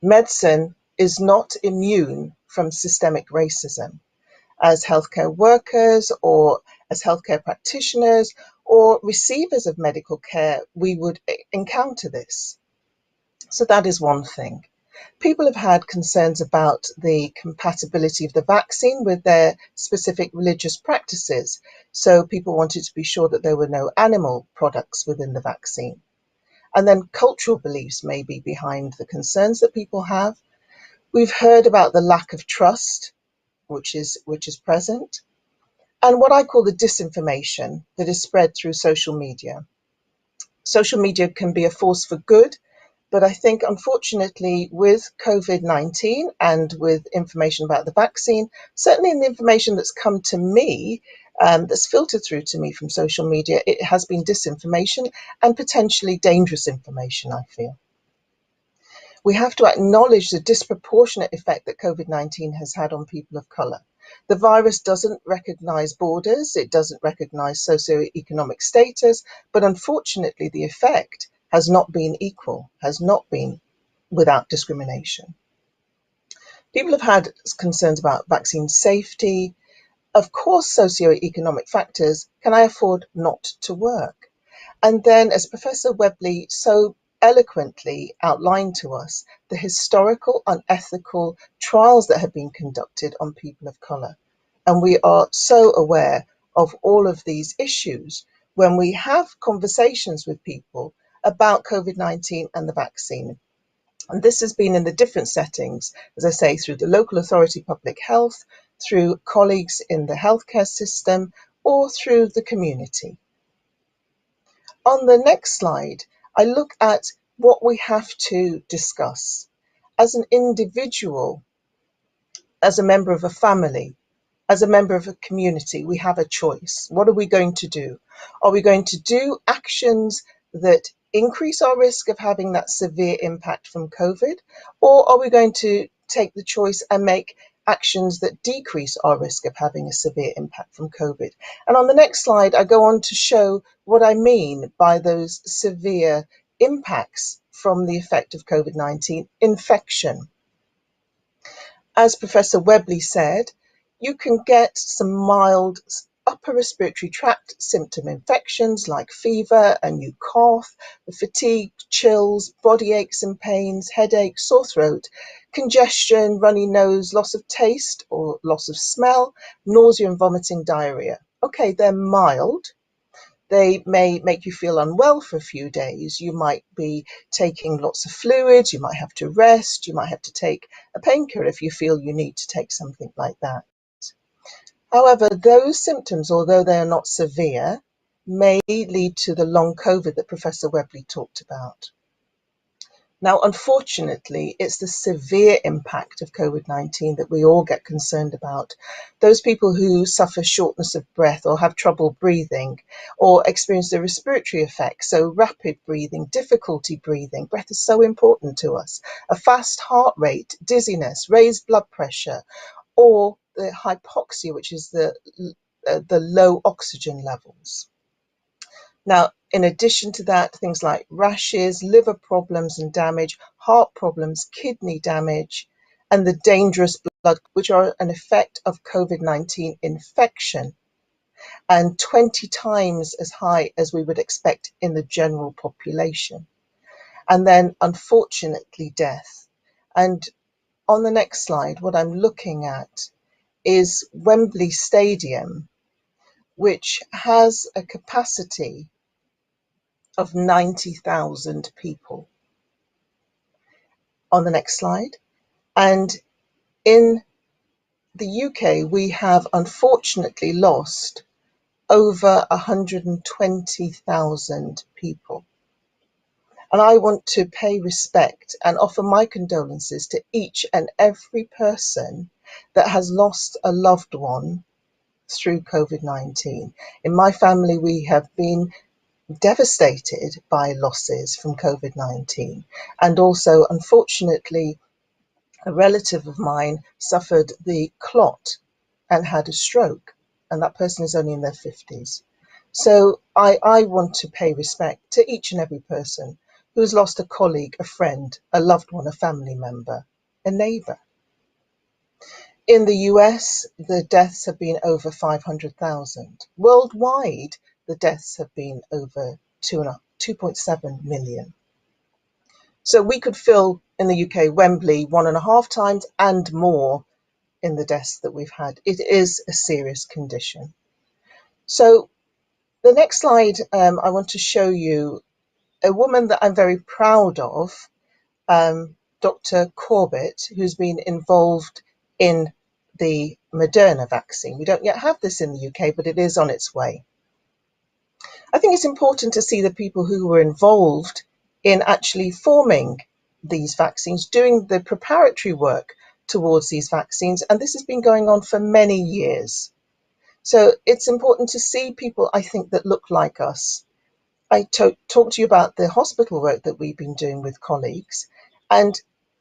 Medicine is not immune from systemic racism. As healthcare workers or as healthcare practitioners or receivers of medical care, we would encounter this. So that is one thing. People have had concerns about the compatibility of the vaccine with their specific religious practices. So people wanted to be sure that there were no animal products within the vaccine. And then cultural beliefs may be behind the concerns that people have. We've heard about the lack of trust, which is present, and what I call the disinformation that is spread through social media. Social media can be a force for good, but I think, unfortunately, with COVID-19 and with information about the vaccine, certainly in the information that's come to me, that's filtered through to me from social media, it has been disinformation and potentially dangerous information, I feel. We have to acknowledge the disproportionate effect that COVID-19 has had on people of colour. The virus doesn't recognise borders, it doesn't recognise socioeconomic status, but unfortunately the effect has not been equal, has not been without discrimination. People have had concerns about vaccine safety. Of course, socioeconomic factors. Can I afford not to work? And then, as Professor Webley so eloquently outlined to us, the historical, unethical trials that have been conducted on people of colour. And we are so aware of all of these issues when we have conversations with people about COVID-19 and the vaccine. And this has been in the different settings, as I say, through the local authority public health, through colleagues in the healthcare system, or through the community. On the next slide, I look at what we have to discuss. As an individual, as a member of a family, as a member of a community, we have a choice. What are we going to do? Are we going to do actions that increase our risk of having that severe impact from COVID? Or are we going to take the choice and make actions that decrease our risk of having a severe impact from COVID? And on the next slide, I go on to show what I mean by those severe impacts from the effect of COVID-19 infection. As Professor Webley said, you can get some mild upper respiratory tract symptom infections like fever, a new cough, fatigue, chills, body aches and pains, headache, sore throat, congestion, runny nose, loss of taste or loss of smell, nausea and vomiting, diarrhea. Okay, they're mild. They may make you feel unwell for a few days. You might be taking lots of fluids, you might have to rest, you might have to take a painkiller if you feel you need to take something like that. However, those symptoms, although they are not severe, may lead to the long COVID that Professor Webley talked about. Now, unfortunately, it's the severe impact of COVID-19 that we all get concerned about. Those people who suffer shortness of breath or have trouble breathing or experience the respiratory effects, so rapid breathing, difficulty breathing. Breath is so important to us. A fast heart rate, dizziness, raised blood pressure, or the hypoxia, which is the low oxygen levels. Now, in addition to that, things like rashes, liver problems and damage, heart problems, kidney damage, and the dangerous blood, which are an effect of COVID-19 infection, and 20 times as high as we would expect in the general population. And then, unfortunately, death. And on the next slide, what I'm looking at is Wembley Stadium, which has a capacity of 90,000 people. On the next slide. And in the UK, we have unfortunately lost over 120,000 people. And I want to pay respect and offer my condolences to each and every person that has lost a loved one through COVID-19. In my family, we have been devastated by losses from COVID-19. And also, unfortunately, a relative of mine suffered the clot and had a stroke, and that person is only in their 50s. So I want to pay respect to each and every person who has lost a colleague, a friend, a loved one, a family member, a neighbour. In the US, the deaths have been over 500,000. Worldwide, the deaths have been over 2.7 million. So we could fill in the UK Wembley 1.5 times and more in the deaths that we've had. It is a serious condition. So the next slide, I want to show you a woman that I'm very proud of, Dr. Corbett, who's been involved in the Moderna vaccine. We don't yet have this in the UK, but it is on its way. I think it's important to see the people who were involved in actually forming these vaccines, doing the preparatory work towards these vaccines, and this has been going on for many years. So it's important to see people, I think, that look like us. I talked to you about the hospital work that we've been doing with colleagues, and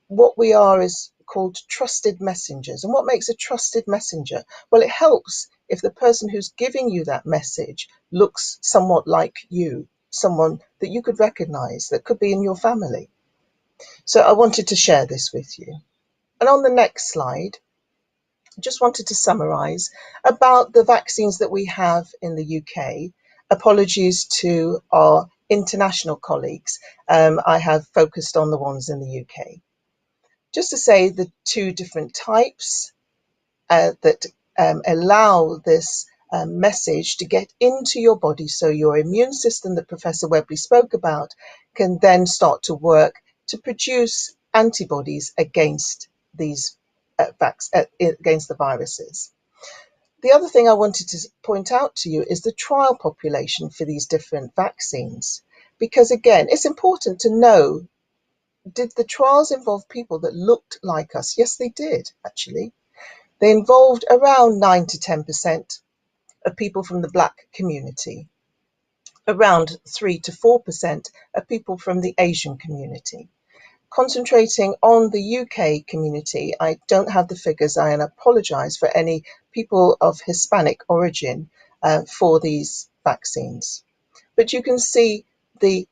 what we are is called trusted messengers. And what makes a trusted messenger? Well, it helps if the person who's giving you that message looks somewhat like you, someone that you could recognize, that could be in your family. So I wanted to share this with you. And on the next slide, I just wanted to summarize about the vaccines that we have in the UK. Apologies to our international colleagues. I have focused on the ones in the UK. Just to say the two different types that allow this message to get into your body, so your immune system that Professor Webley spoke about can then start to work to produce antibodies against these against the viruses. The other thing I wanted to point out to you is the trial population for these different vaccines, because again, it's important to know, did the trials involve people that looked like us? Yes, they did, actually. They involved around 9 to 10% of people from the Black community, around 3 to 4% of people from the Asian community. Concentrating on the UK community, I don't have the figures, I apologise for any people of Hispanic origin for these vaccines. But you can see the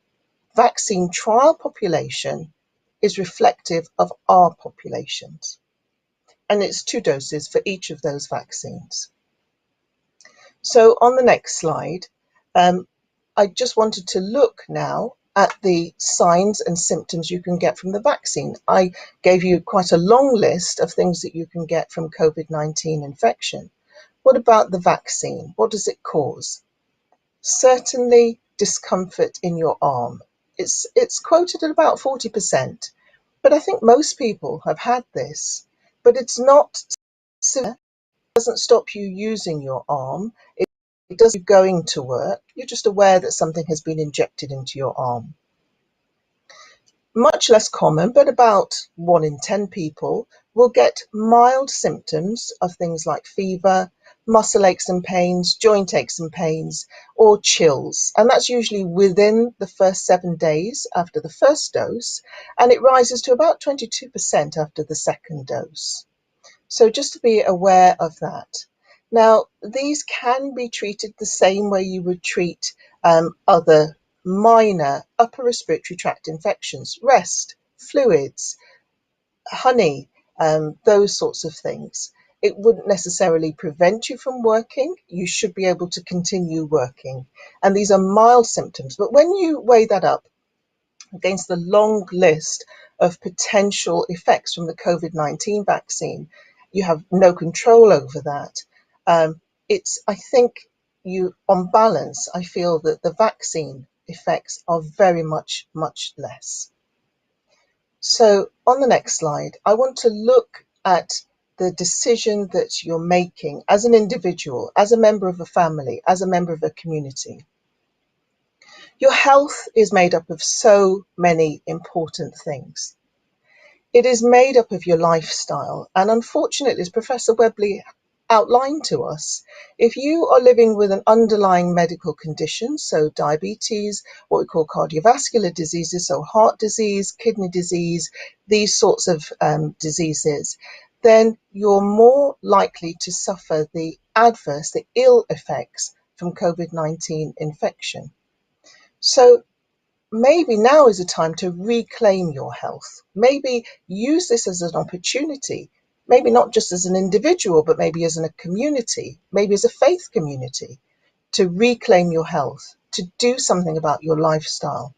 vaccine trial population is reflective of our populations. And it's 2 doses for each of those vaccines. So on the next slide, I just wanted to look now at the signs and symptoms you can get from the vaccine. I gave you quite a long list of things that you can get from COVID-19 infection. What about the vaccine? What does it cause? Certainly discomfort in your arm. It's quoted at about 40%, but I think most people have had this, but it's not severe. It doesn't stop you using your arm. It doesn't you going to work. You're just aware that something has been injected into your arm. Much less common, but about 1 in 10 people will get mild symptoms of things like fever, muscle aches and pains, joint aches and pains, or chills. And that's usually within the first 7 days after the first dose, and it rises to about 22% after the second dose. So just to be aware of that. Now, these can be treated the same way you would treat other minor upper respiratory tract infections, rest, fluids, honey, those sorts of things. It wouldn't necessarily prevent you from working. You should be able to continue working. And these are mild symptoms. But when you weigh that up against the long list of potential effects from the COVID-19 vaccine, you have no control over that. I think on balance, I feel that the vaccine effects are very much less. So on the next slide, I want to look at the decision that you're making as an individual, as a member of a family, as a member of a community. Your health is made up of so many important things. It is made up of your lifestyle. And unfortunately, as Professor Webley outlined to us, if you are living with an underlying medical condition, so diabetes, what we call cardiovascular diseases, so heart disease, kidney disease, these sorts of diseases, then you're more likely to suffer the ill effects from COVID-19 infection. So maybe now is a time to reclaim your health. Maybe use this as an opportunity, maybe not just as an individual, but maybe as in a community, maybe as a faith community, to reclaim your health, to do something about your lifestyle.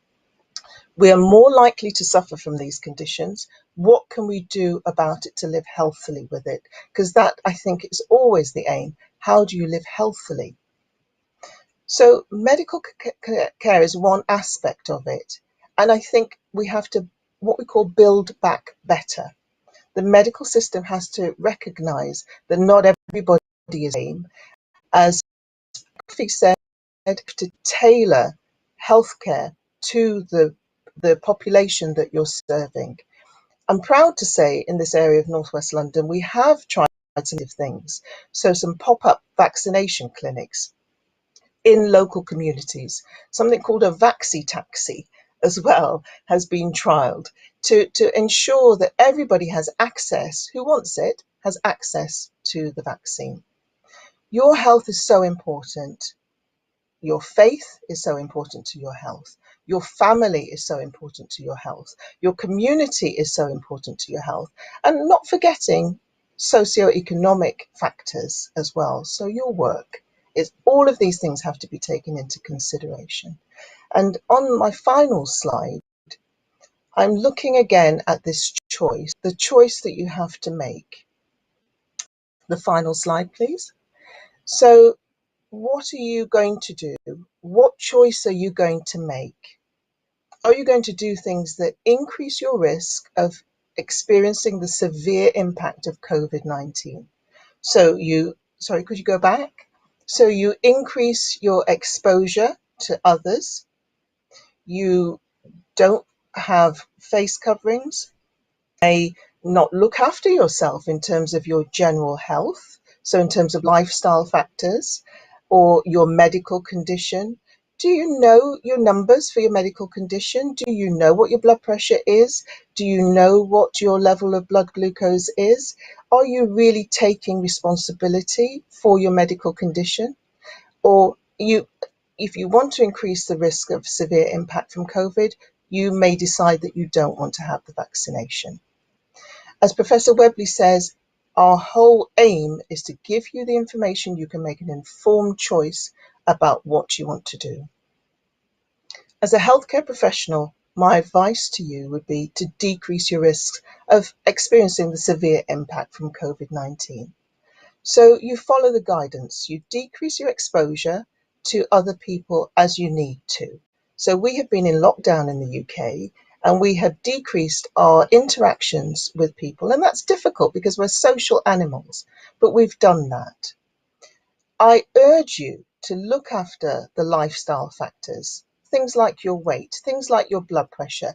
We are more likely to suffer from these conditions. What can we do about it to live healthily with it? Because that, I think, is always the aim. How do you live healthily? So medical care is one aspect of it. And I think we have to, what we call, build back better. The medical system has to recognize that not everybody is the same. As Sophie said, to tailor healthcare to the population that you're serving. I'm proud to say in this area of Northwest London, we have tried some things. So some pop-up vaccination clinics in local communities. Something called a vaxi taxi as well has been trialled to ensure that everybody has access, who wants it, has access to the vaccine. Your health is so important. Your faith is so important to your health. Your family is so important to your health. Your community is so important to your health. And not forgetting socioeconomic factors as well. So your work. All of these things have to be taken into consideration. And on my final slide, I'm looking again at this choice, the choice that you have to make. The final slide, please. So what are you going to do? What choice are you going to make? Are you going to do things that increase your risk of experiencing the severe impact of COVID-19? So sorry, could you go back? So you increase your exposure to others. You don't have face coverings. May not look after yourself in terms of your general health. So in terms of lifestyle factors or your medical condition. Do you know your numbers for your medical condition? Do you know what your blood pressure is? Do you know what your level of blood glucose is? Are you really taking responsibility for your medical condition? Or if you want to increase the risk of severe impact from COVID, you may decide that you don't want to have the vaccination. As Professor Webley says, our whole aim is to give you the information you can make an informed choice about what you want to do. As a healthcare professional, my advice to you would be to decrease your risks of experiencing the severe impact from COVID-19. So you follow the guidance, you decrease your exposure to other people as you need to. So we have been in lockdown in the UK and we have decreased our interactions with people, and that's difficult because we're social animals, but we've done that. I urge you to look after the lifestyle factors, things like your weight, things like your blood pressure.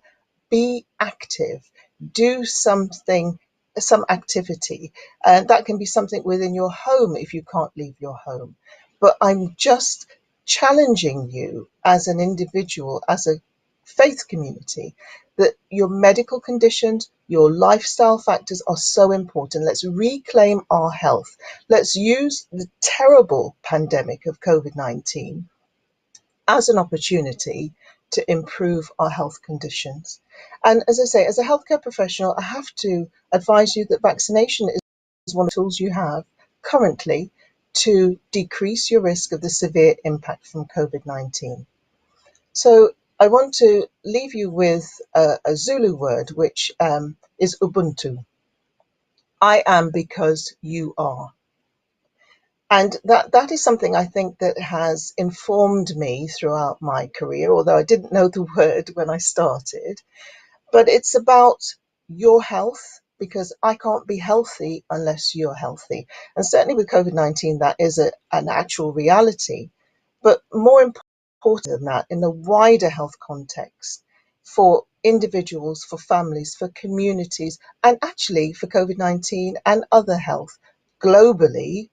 Be active, do something, some activity. And that can be something within your home if you can't leave your home. But I'm just challenging you as an individual, as a faith community, that your medical conditions, your lifestyle factors are so important. Let's reclaim our health. Let's use the terrible pandemic of COVID-19 as an opportunity to improve our health conditions. And as I say, as a healthcare professional, I have to advise you that vaccination is one of the tools you have currently to decrease your risk of the severe impact from COVID-19. So I want to leave you with a Zulu word, which is Ubuntu. I am because you are. And that is something I think that has informed me throughout my career, although I didn't know the word when I started. But it's about your health, because I can't be healthy unless you're healthy. And certainly with COVID-19, that is an actual reality. But more important than that, in the wider health context, for individuals, for families, for communities, and actually for COVID-19 and other health globally.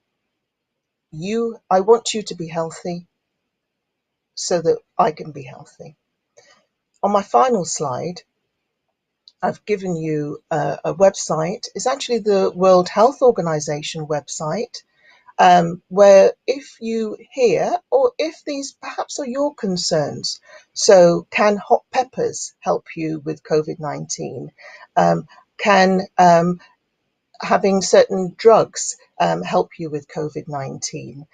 I want you to be healthy so that I can be healthy. On my final slide, I've given you a website. It's actually the World Health Organization website, where if you hear, or if these perhaps are your concerns, so can hot peppers help you with COVID-19? Can having certain drugs help you with COVID-19?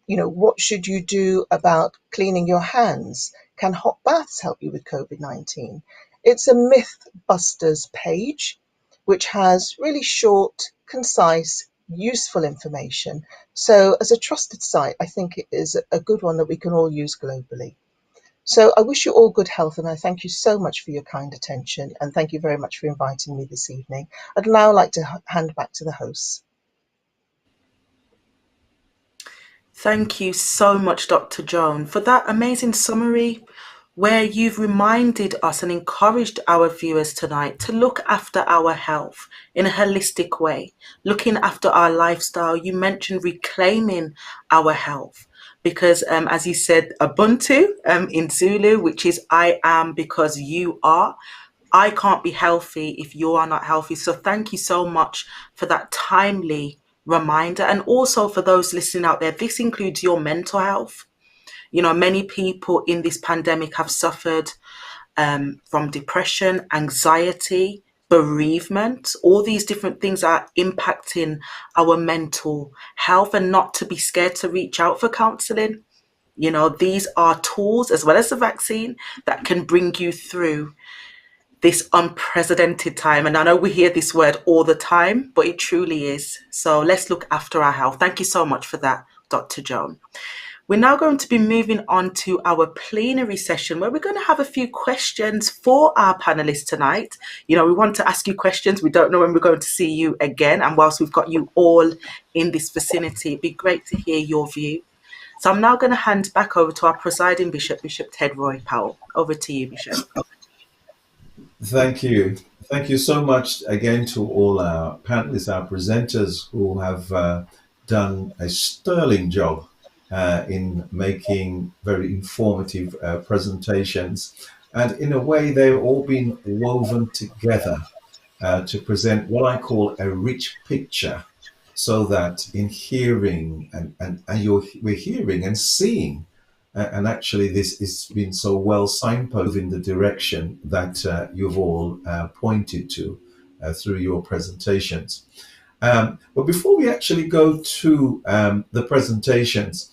What should you do about cleaning your hands? Can hot baths help you with COVID-19? It's a Mythbusters page, which has really short, concise, useful information. So as a trusted site, I think it is a good one that we can all use globally. So I wish you all good health, and I thank you so much for your kind attention, and thank you very much for inviting me this evening. I'd now like to hand back to the hosts. Thank you so much, Dr. Joan, for that amazing summary where you've reminded us and encouraged our viewers tonight to look after our health in a holistic way, looking after our lifestyle. You mentioned reclaiming our health because, as you said, Ubuntu in Zulu, which is I am because you are. I can't be healthy if you are not healthy. So thank you so much for that timely reminder. And also for those listening out there, this includes your mental health. Many people in this pandemic have suffered from depression, anxiety, bereavement. All these different things are impacting our mental health, and not to be scared to reach out for counseling. These are tools, as well as the vaccine, that can bring you through this unprecedented time. And I know we hear this word all the time, but it truly is. So let's look after our health. Thank you so much for that, Dr. Joan. We're now going to be moving on to our plenary session, where we're going to have a few questions for our panelists tonight. We want to ask you questions. We don't know when we're going to see you again. And whilst we've got you all in this vicinity, it'd be great to hear your view. So I'm now going to hand back over to our presiding bishop, Bishop Tedroy Powell. Over to you, Bishop. Thank you. Thank you so much again to all our panelists, our presenters who have done a sterling job in making very informative presentations. And in a way, they've all been woven together to present what I call a rich picture, so that in hearing we're hearing and seeing, and actually this has been so well signposted in the direction that you've all pointed to through your presentations. But before we actually go to the presentations,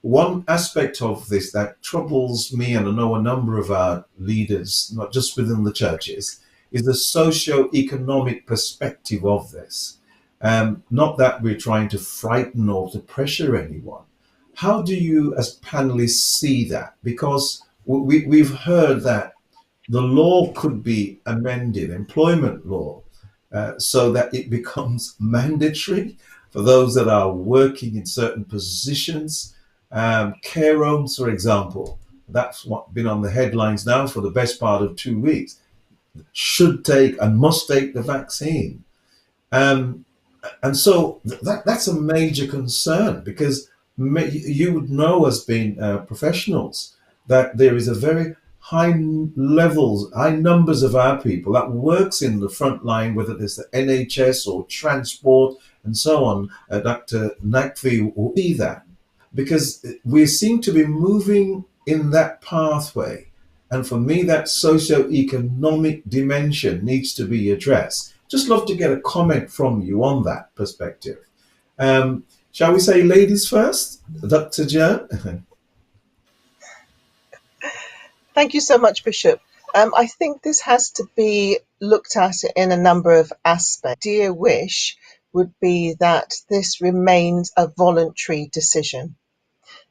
one aspect of this that troubles me, and I know a number of our leaders, not just within the churches, is the socio-economic perspective of this. Not that we're trying to frighten or to pressure anyone. How do you, as panelists, see that? Because we've heard that the law could be amended, employment law, so that it becomes mandatory for those that are working in certain positions. Care homes, for example, that's what's been on the headlines now for the best part of 2 weeks, should take and must take the vaccine. And so that's a major concern, because you would know, as being professionals, that there is a very high numbers of our people that works in the front line, whether it's the NHS or transport and so on. Dr. Nakvi will see that, because we seem to be moving in that pathway. And for me, that socio-economic dimension needs to be addressed. Just love to get a comment from you on that perspective. Shall we say ladies first? Dr. Joan? Thank you so much, Bishop. I think this has to be looked at in a number of aspects. Dear wish would be that this remains a voluntary decision,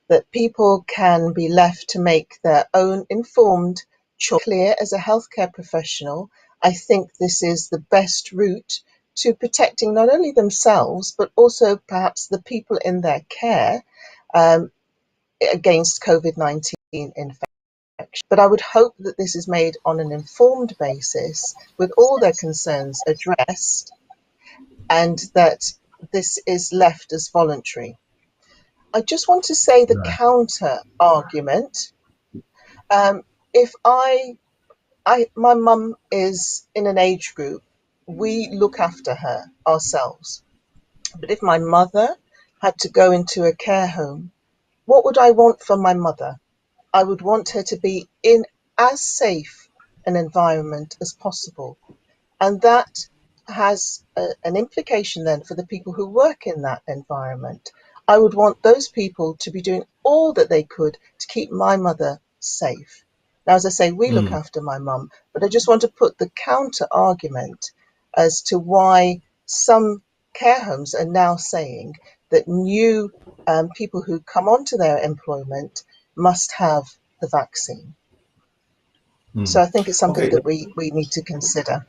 that people can be left to make their own informed choice. Clear, as a healthcare professional, I think this is the best route to protecting not only themselves, but also perhaps the people in their care against COVID-19 infection. direction. But I would hope that this is made on an informed basis with all their concerns addressed, and that this is left as voluntary. I just want to say the Right. counter argument. If my mum is in an age group, we look after her ourselves. But if my mother had to go into a care home, what would I want for my mother? I would want her to be in as safe an environment as possible. And that has an implication then for the people who work in that environment. I would want those people to be doing all that they could to keep my mother safe. Now, as I say, we look after my mum, but I just want to put the counter argument as to why some care homes are now saying that new people who come onto their employment must have the vaccine. So I think it's something Okay. that we need to consider.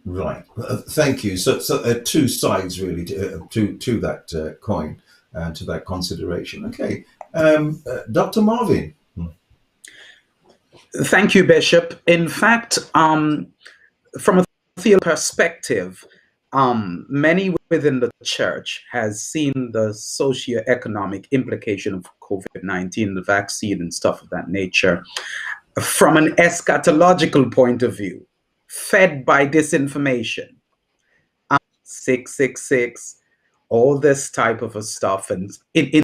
Right. Thank you. So two sides really to that coin and to that consideration. Okay. Dr. Marvin. Thank you, Bishop. In fact, from a theological perspective, many within the church has seen the socioeconomic implication of COVID-19, the vaccine and stuff of that nature, from an eschatological point of view, fed by disinformation, 666, all this type of a stuff. And in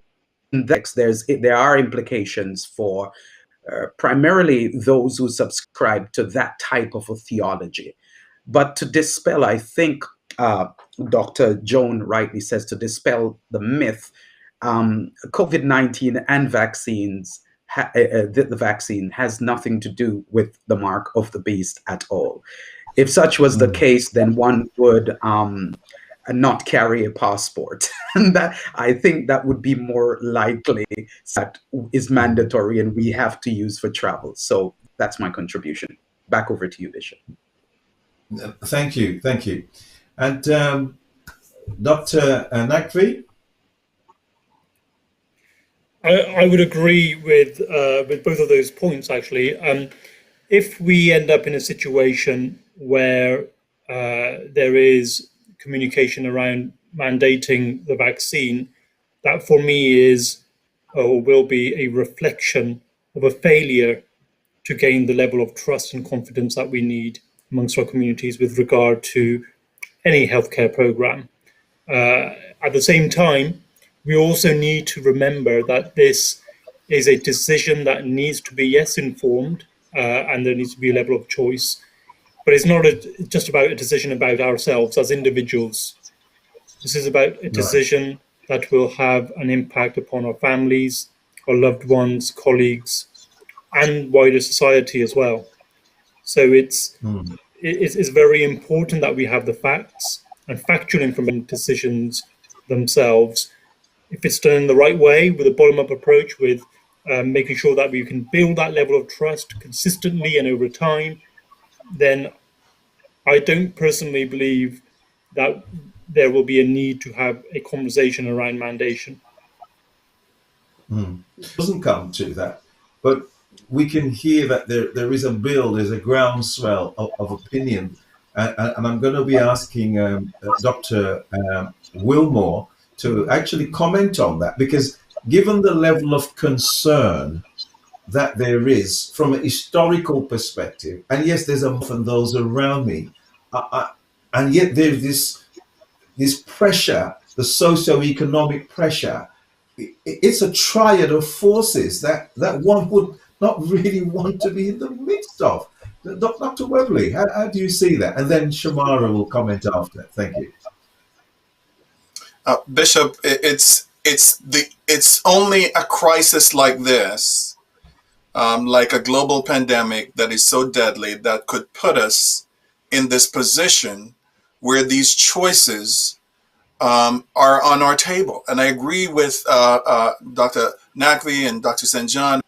that, there are implications for primarily those who subscribe to that type of a theology. But to dispel, I think Dr. Joan rightly says, to dispel the myth, COVID-19 and vaccines, the vaccine has nothing to do with the mark of the beast at all. If such was the case, then one would not carry a passport. And that, I think that would be more likely that is mandatory and we have to use for travel. So that's my contribution. Back over to you, Bishop. Thank you. Thank you. And Dr. Nakvi? I would agree with both of those points, actually. If we end up in a situation where there is communication around mandating the vaccine, that for me is or will be a reflection of a failure to gain the level of trust and confidence that we need amongst our communities with regard to any healthcare program. At the same time, we also need to remember that this is a decision that needs to be, yes, informed, and there needs to be a level of choice, but it's not just about a decision about ourselves as individuals. This is about a decision that will have an impact upon our families, our loved ones, colleagues, and wider society as well. So it's very important that we have the facts and factual information decisions themselves. If it's done in the right way, with a bottom-up approach, with making sure that we can build that level of trust consistently and over time, then I don't personally believe that there will be a need to have a conversation around mandation. It doesn't come to that, but we can hear that there is a bill, there's a groundswell of opinion, and I'm going to be asking Dr. Wilmore to actually comment on that, because given the level of concern that there is from a historical perspective, and yes, there's often those around me, and yet there's this pressure, the socio-economic pressure. It's a triad of forces that one would not really want to be in the midst of. Dr. Webley, how do you see that? And then Shamara will comment after. Thank you. Bishop, it's only a crisis like this, like a global pandemic that is so deadly, that could put us in this position where these choices are on our table. And I agree with Dr. Nakvi and Dr. St. John,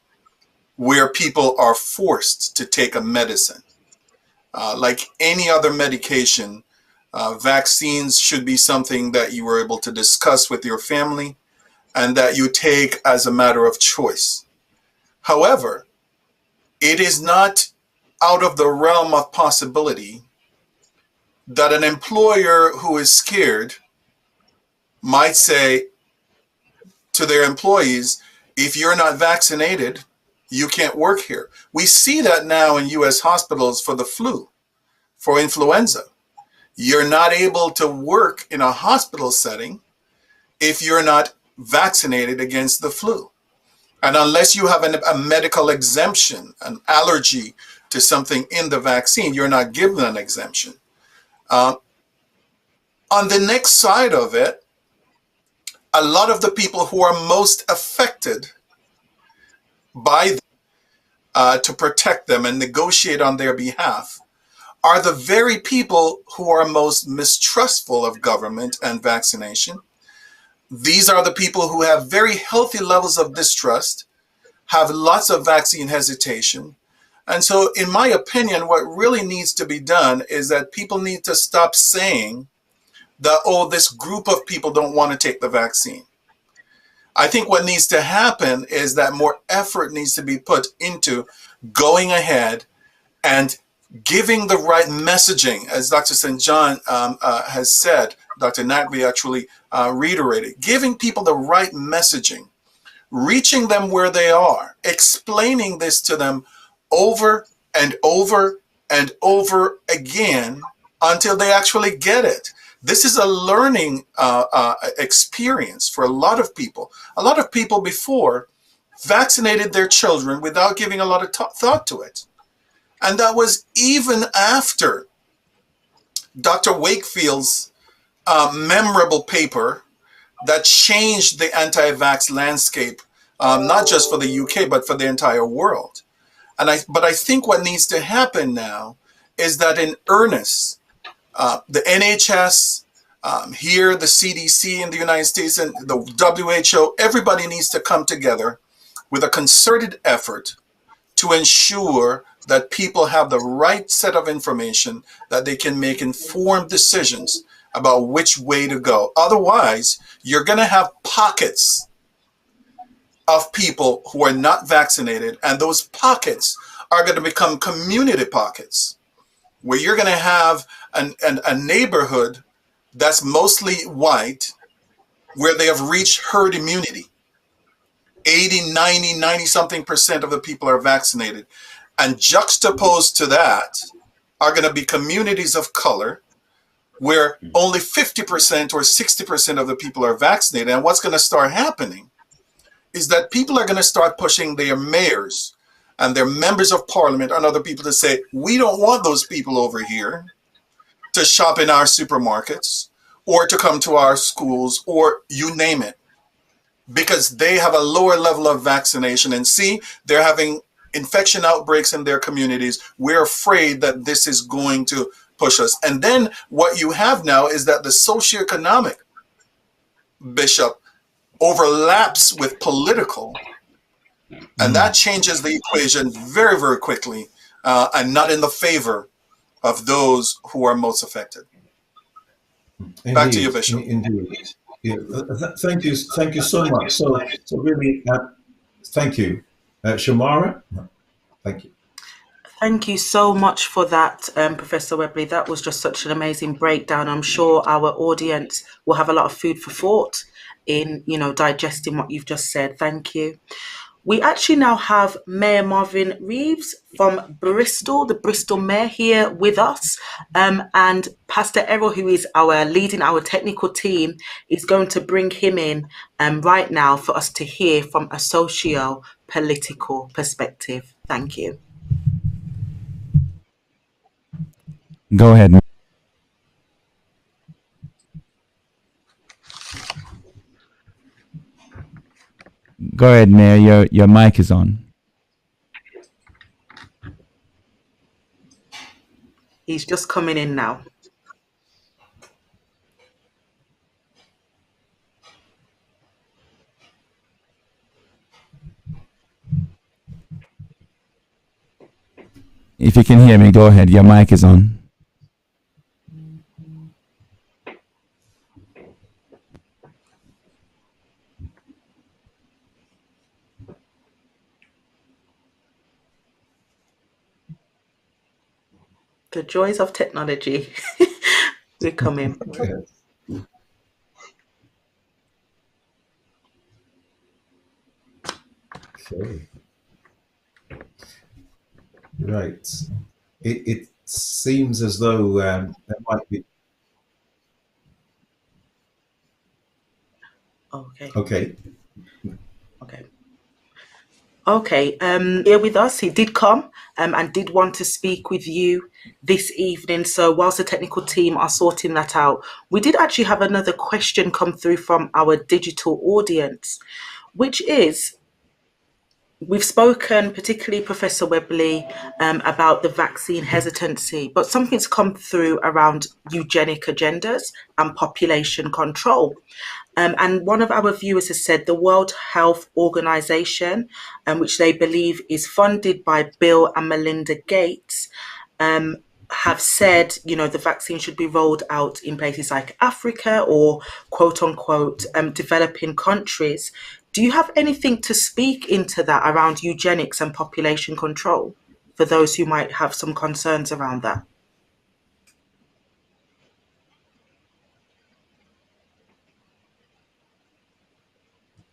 where people are forced to take a medicine. Like any other medication, vaccines should be something that you were able to discuss with your family and that you take as a matter of choice. However, it is not out of the realm of possibility that an employer who is scared might say to their employees, if you're not vaccinated, you can't work here. We see that now in US hospitals for the flu, for influenza. You're not able to work in a hospital setting if you're not vaccinated against the flu. And unless you have a medical exemption, an allergy to something in the vaccine, you're not given an exemption. On the next side of it, a lot of the people who are most affected by to protect them and negotiate on their behalf are the very people who are most mistrustful of government and vaccination. These are the people who have very healthy levels of distrust, have lots of vaccine hesitation. And so, in my opinion, what really needs to be done is that people need to stop saying that, oh, this group of people don't want to take the vaccine. I think what needs to happen is that more effort needs to be put into going ahead and giving the right messaging, as Dr. St. John has said. Dr. Nagby actually reiterated, giving people the right messaging, reaching them where they are, explaining this to them over and over and over again until they actually get it. This is a learning experience for a lot of people. A lot of people before vaccinated their children without giving a lot of thought to it. And that was even after Dr. Wakefield's memorable paper that changed the anti-vax landscape, not just for the UK, but for the entire world. But I think what needs to happen now is that in earnest, the NHS, here, the CDC in the United States, and the WHO, everybody needs to come together with a concerted effort to ensure that people have the right set of information that they can make informed decisions about which way to go. Otherwise, you're going to have pockets of people who are not vaccinated, and those pockets are going to become community pockets, where you're going to have a neighborhood that's mostly white, where they have reached herd immunity. 80, 90 something percent of the people are vaccinated. And juxtaposed to that are going to be communities of color where only 50% or 60% of the people are vaccinated. And what's going to start happening is that people are going to start pushing their mayors and their members of parliament and other people to say, we don't want those people over here to shop in our supermarkets or to come to our schools or you name it, because they have a lower level of vaccination. And see, they're having infection outbreaks in their communities. We're afraid that this is going to push us. And then what you have now is that the socioeconomic, Bishop, overlaps with political, and that changes the equation very, very quickly, and not in the favor of those who are most affected. Indeed, Back to you, Bishop. Indeed. Yeah, thank you so much. So really, thank you, Shamara. Thank you. Thank you so much for that, Professor Webley. That was just such an amazing breakdown. I'm sure our audience will have a lot of food for thought in, digesting what you've just said. Thank you. We actually now have Mayor Marvin Reeves from Bristol, the Bristol Mayor, here with us. And Pastor Errol, who is leading our technical team, is going to bring him in right now for us to hear from a socio-political perspective. Thank you. Go ahead. Go ahead, Mayor. Your mic is on. He's just coming in now. If you can hear me, go ahead. Your mic is on. The joys of technology. We're coming. Yes. Okay. Right. It seems as though there might be. Okay. Okay. Okay. Okay, here with us, he did come and did want to speak with you this evening. So whilst the technical team are sorting that out, we did actually have another question come through from our digital audience, which is, we've spoken, particularly Professor Webley, about the vaccine hesitancy, but something's come through around eugenic agendas and population control. And one of our viewers has said the World Health Organization, which they believe is funded by Bill and Melinda Gates, have said, the vaccine should be rolled out in places like Africa or quote unquote developing countries. Do you have anything to speak into that around eugenics and population control for those who might have some concerns around that?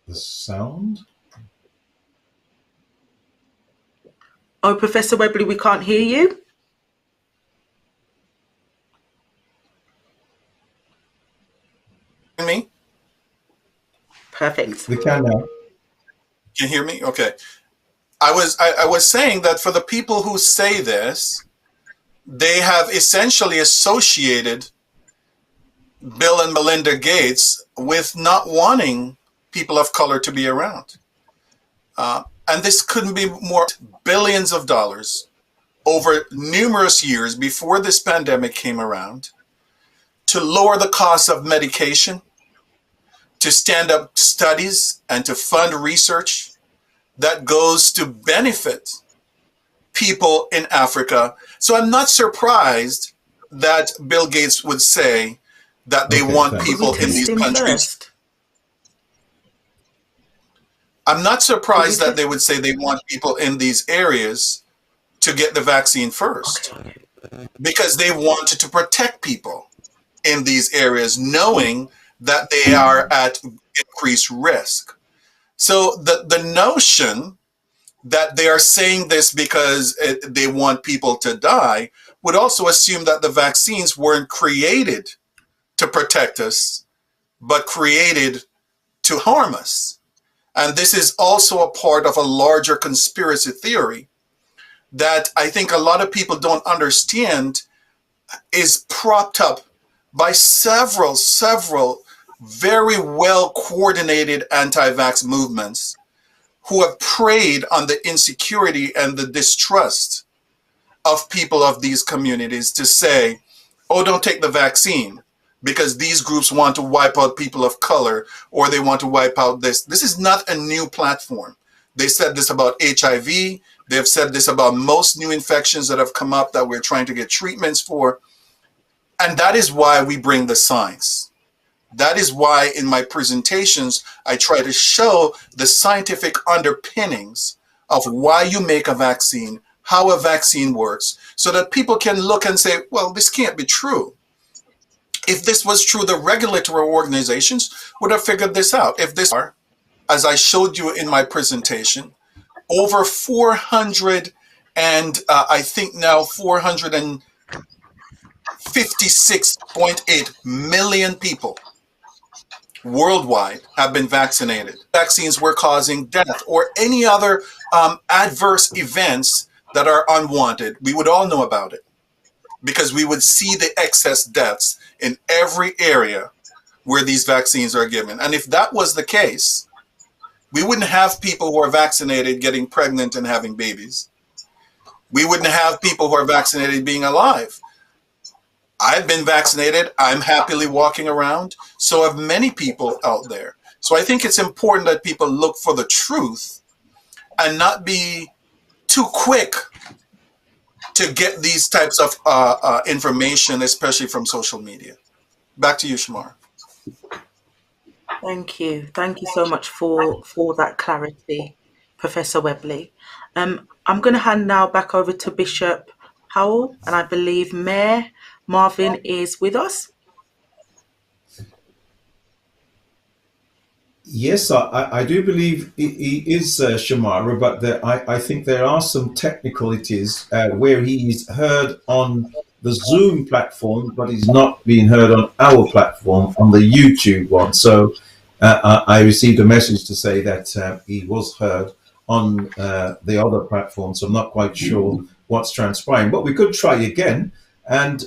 The sound? Oh, Professor Webley, we can't hear you. Me? Perfect. We can now. Can you hear me? Okay. I was saying that for the people who say this, they have essentially associated Bill and Melinda Gates with not wanting people of color to be around. And this couldn't be more. Billions of dollars over numerous years before this pandemic came around to lower the cost of medication, to stand up studies and to fund research that goes to benefit people in Africa. So I'm not surprised that Bill Gates would say that they want thanks. people in these countries. First? I'm not surprised that they would say they want people in these areas to get the vaccine first, because they wanted to protect people in these areas, knowing that they are at increased risk. So the notion that they are saying this because they want people to die would also assume that the vaccines weren't created to protect us, but created to harm us. And this is also a part of a larger conspiracy theory that I think a lot of people don't understand is propped up by several very well coordinated anti-vax movements who have preyed on the insecurity and the distrust of people of these communities to say, oh, don't take the vaccine because these groups want to wipe out people of color, or they want to wipe out this. This is not a new platform. They said this about HIV. They have said this about most new infections that have come up that we're trying to get treatments for. And that is why we bring the science. That is why in my presentations, I try to show the scientific underpinnings of why you make a vaccine, how a vaccine works, so that people can look and say, well, this can't be true. If this was true, the regulatory organizations would have figured this out. If this are, as I showed you in my presentation, over 400 and I think now 456.8 million people worldwide have been vaccinated. Vaccines were causing death or any other adverse events that are unwanted. We would all know about it because we would see the excess deaths in every area where these vaccines are given. And if that was the case, we wouldn't have people who are vaccinated getting pregnant and having babies. We wouldn't have people who are vaccinated being alive. I've been vaccinated. I'm happily walking around. So have many people out there. So I think it's important that people look for the truth and not be too quick to get these types of information, especially from social media. Back to you, Shamar. Thank you. Thank you so much for that clarity, Professor Webley. I'm going to hand now back over to Bishop Powell, and I believe Mayor Marvin is with us. Yes, I do believe he is Shamara, but I think there are some technicalities where he is heard on the Zoom platform, but he's not being heard on our platform, on the YouTube one. So I received a message to say that he was heard on the other platform, so I'm not quite sure what's transpiring, but we could try again. And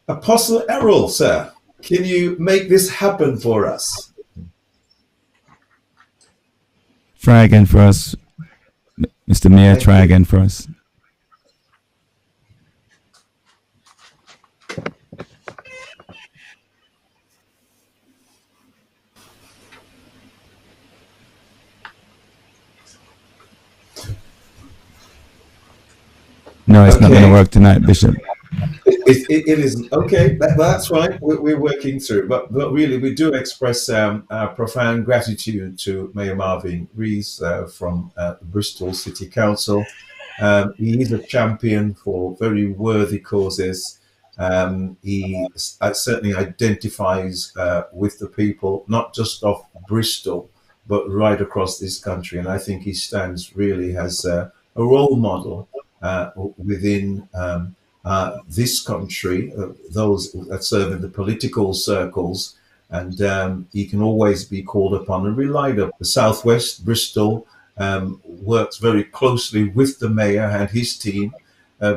Apostle Errol, sir, can you make this happen for us? Try again for us, Mr. Mayor. Thank Try you. again for us. No, it's not going to work tonight, Bishop. It isn't. Okay, that's fine. We're working through. But really, we do express our profound gratitude to Mayor Marvin Rees from Bristol City Council. He is a champion for very worthy causes. He certainly identifies with the people, not just of Bristol, but right across this country. And I think he stands really as a role model within this country, those that serve in the political circles, and he can always be called upon and relied on. The Southwest, Bristol, works very closely with the mayor and his team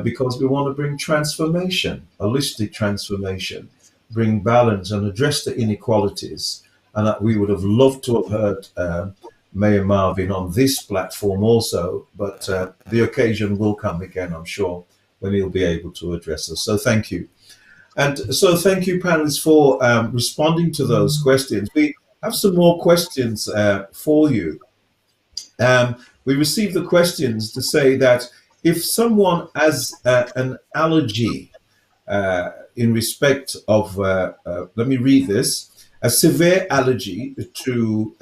because we want to bring transformation, holistic transformation, bring balance and address the inequalities. And that we would have loved to have heard Mayor Marvin on this platform also, but the occasion will come again, I'm sure, when he'll be able to address us. So thank you. And so thank you, panelists, for responding to those questions. We have some more questions for you. We received the questions to say that if someone has an allergy in respect of, let me read this, a severe allergy to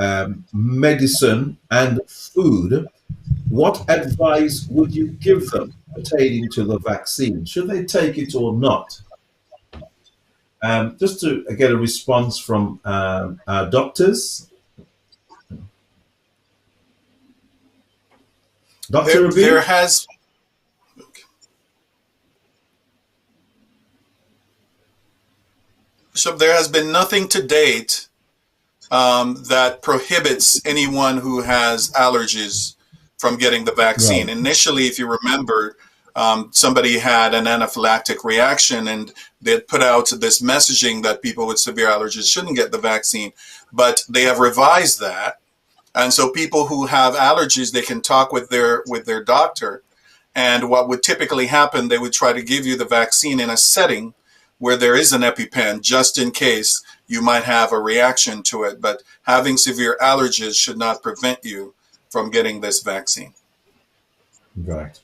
medicine and food, what advice would you give them pertaining to the vaccine? Should they take it or not? Just to get a response from our doctors. Dr. Rabin? There has... So there has been nothing to date that prohibits anyone who has allergies from getting the vaccine. Right. Initially, if you remember, somebody had an anaphylactic reaction and they put out this messaging that people with severe allergies shouldn't get the vaccine, but they have revised that. And so people who have allergies, they can talk with their doctor. And what would typically happen, they would try to give you the vaccine in a setting where there is an EpiPen, just in case you might have a reaction to it. But having severe allergies should not prevent you from getting this vaccine. Right.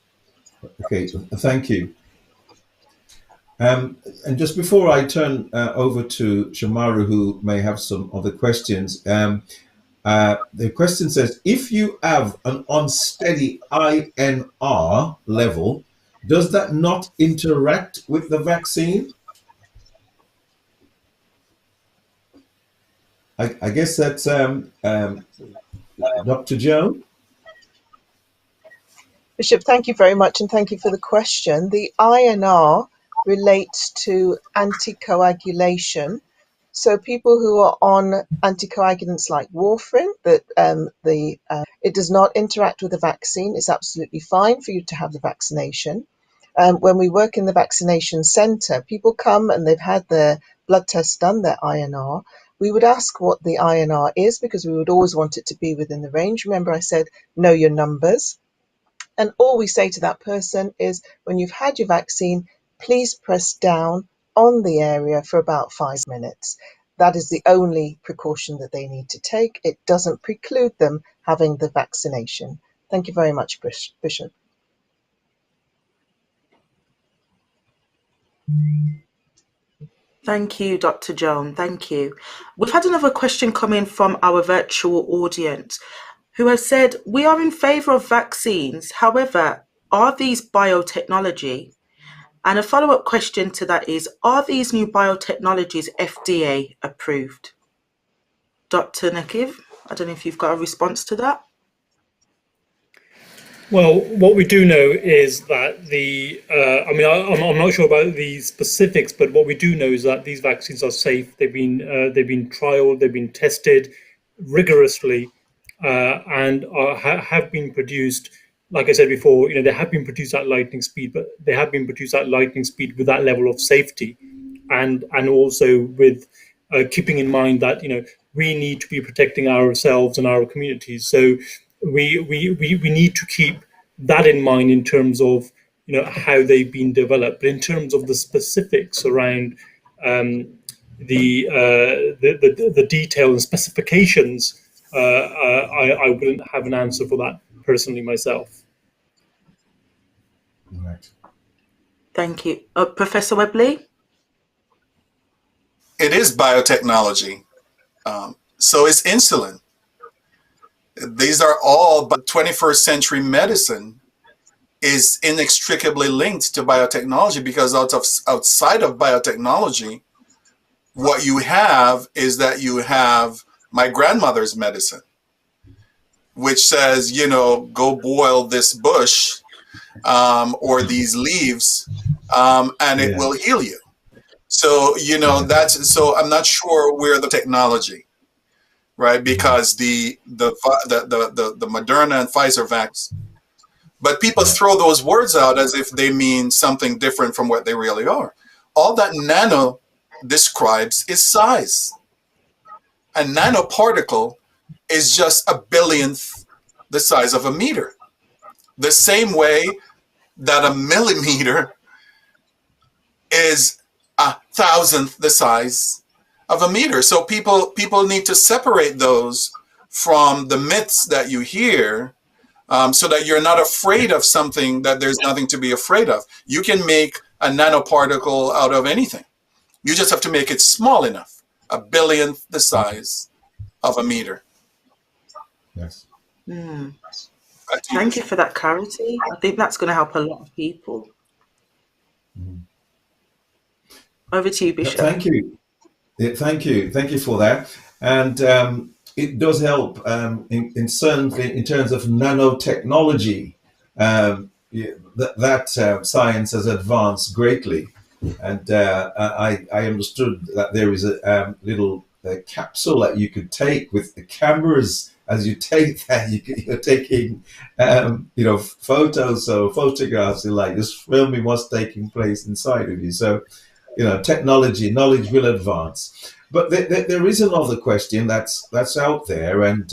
Okay, thank you. And just before I turn over to Shamaru, who may have some other questions, the question says, if you have an unsteady INR level, does that not interact with the vaccine? I guess that's Dr. Joe. Bishop, thank you very much, and thank you for the question. The INR relates to anticoagulation. So people who are on anticoagulants like warfarin, it does not interact with the vaccine. It's absolutely fine for you to have the vaccination. When we work in the vaccination center, people come and they've had their blood tests done, their INR. We would ask what the INR is because we would always want it to be within the range. Remember, I said, know your numbers. And all we say to that person is, when you've had your vaccine, please press down on the area for about 5 minutes. That is the only precaution that they need to take. It doesn't preclude them having the vaccination. Thank you very much, Bishop. Thank you, Dr. Joan. Thank you. We've had another question come in from our virtual audience who have said, we are in favour of vaccines. However, are these biotechnology? And a follow-up question to that is, are these new biotechnologies FDA approved? Dr. Nakiv, I don't know if you've got a response to that. Well, what we do know is that I'm not sure about the specifics, but what we do know is that these vaccines are safe. They've been trialed, they've been tested rigorously, and have been produced. Like I said before, they have been produced at lightning speed, but they have been produced at lightning speed with that level of safety, and also with keeping in mind that we need to be protecting ourselves and our communities. So we need to keep that in mind in terms of how they've been developed. But in terms of the specifics around the detail and specifications, I wouldn't have an answer for that personally myself. Right. Thank you. Professor Webley? It is biotechnology. So is insulin. These are all, but 21st century medicine is inextricably linked to biotechnology, because outside of biotechnology, what you have is that you have my grandmother's medicine, which says, go boil this bush or these leaves, and it will heal you. So, so I'm not sure where the technology, right? Because the Moderna and Pfizer vaccines, but people throw those words out as if they mean something different from what they really are. All that nano describes is size. A nanoparticle is just a billionth the size of a meter. The same way that a millimeter is a thousandth the size of a meter. So people need to separate those from the myths that you hear, so that you're not afraid of something that there's nothing to be afraid of. You can make a nanoparticle out of anything. You just have to make it small enough, a billionth the size of a meter. Yes. Thank you for that clarity. I think that's going to help a lot of people. Over to you, Bishop. Thank you. Thank you for that. And it does help in terms of nanotechnology. That science has advanced greatly, and I understood that there is a little capsule that you could take with the cameras. As you take that, you're taking photos or photographs, like just filming what's taking place inside of you. So technology, knowledge will advance. But there is another question that's out there, and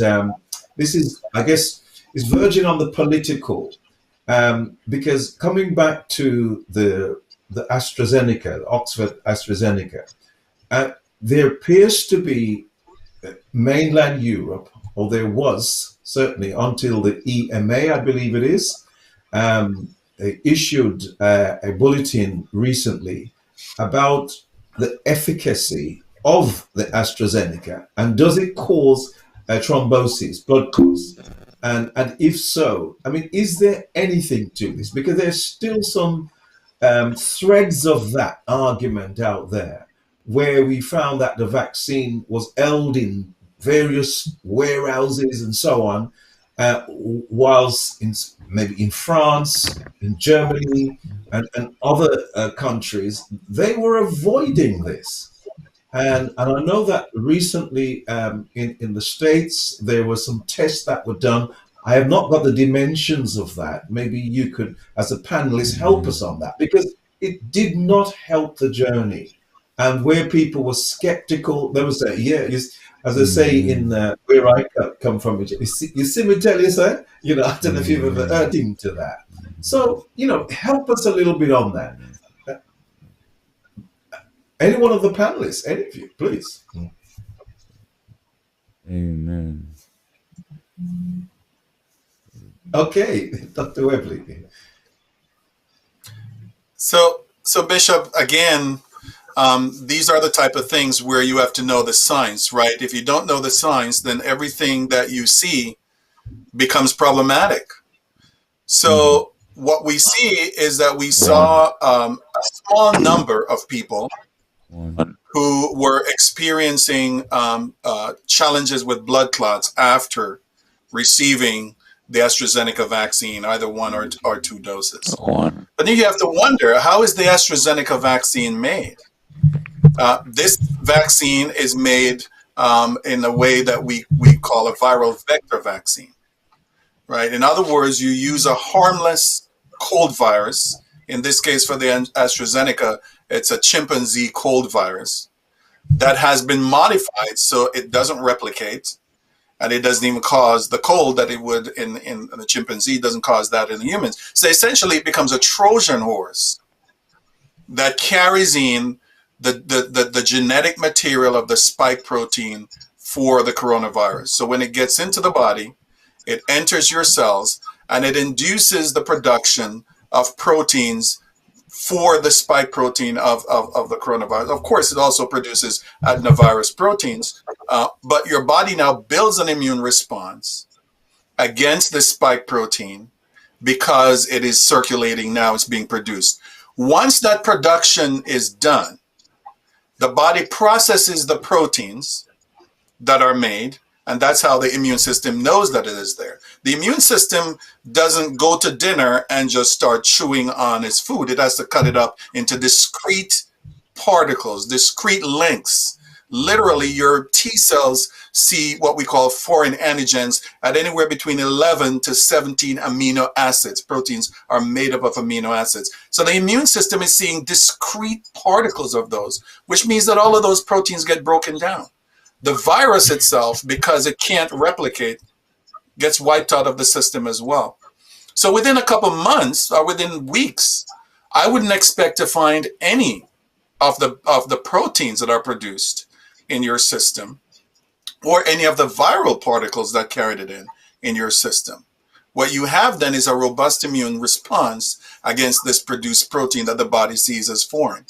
this is, I guess, is verging on the political, because coming back to the AstraZeneca, Oxford AstraZeneca, there appears to be mainland Europe, or there was certainly until the EMA, I believe it is, issued a bulletin recently about the efficacy of the AstraZeneca, and does it cause thrombosis, blood clots? And if so, I mean, is there anything to this? Because there's still some threads of that argument out there, where we found that the vaccine was held in various warehouses and so on, whilst maybe in France, in Germany, and other countries, they were avoiding this. And I know that recently in the States, there were some tests that were done. I have not got the dimensions of that. Maybe you could, as a panelist, help us on that, because it did not help the journey. And where people were skeptical, they would say, as I say in where I come from, you see me tell you, sir? I don't know if you've ever heard into that. So, help us a little bit on that. Any one of the panelists, any of you, please. Amen. Okay, Dr. Webley. So Bishop, again, these are the type of things where you have to know the science, right? If you don't know the science, then everything that you see becomes problematic. So what we see is that we saw a small number of people who were experiencing challenges with blood clots after receiving the AstraZeneca vaccine, either one or two doses. But then you have to wonder, how is the AstraZeneca vaccine made? This vaccine is made in a way that we call a viral vector vaccine, right? In other words, you use a harmless cold virus. In this case, for the AstraZeneca, it's a chimpanzee cold virus that has been modified so it doesn't replicate, and it doesn't even cause the cold that it would in the chimpanzee, doesn't cause that in the humans. So essentially it becomes a Trojan horse that carries in the genetic material of the spike protein for the coronavirus. So when it gets into the body, it enters your cells and it induces the production of proteins for the spike protein of the coronavirus. Of course, it also produces adenovirus proteins, but your body now builds an immune response against the spike protein because it is circulating now, it's being produced. Once that production is done, the body processes the proteins that are made, and that's how the immune system knows that it is there. The immune system doesn't go to dinner and just start chewing on its food. It has to cut it up into discrete particles, discrete links. Literally, your T cells see what we call foreign antigens at anywhere between 11 to 17 amino acids. Proteins are made up of amino acids. So the immune system is seeing discrete particles of those, which means that all of those proteins get broken down. The virus itself, because it can't replicate, gets wiped out of the system as well. So within a couple months or within weeks, I wouldn't expect to find any of the proteins that are produced in your system or any of the viral particles that carried it in your system. What you have then is a robust immune response against this produced protein that the body sees as foreign.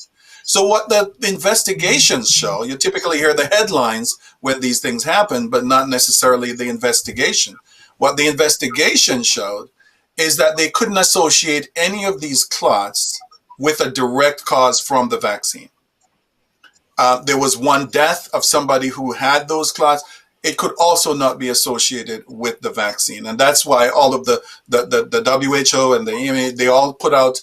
So what the investigations show, you typically hear the headlines when these things happen, but not necessarily the investigation. What the investigation showed is that they couldn't associate any of these clots with a direct cause from the vaccine. There was one death of somebody who had those clots. It could also not be associated with the vaccine. And that's why all of the WHO and the EMA, they all put out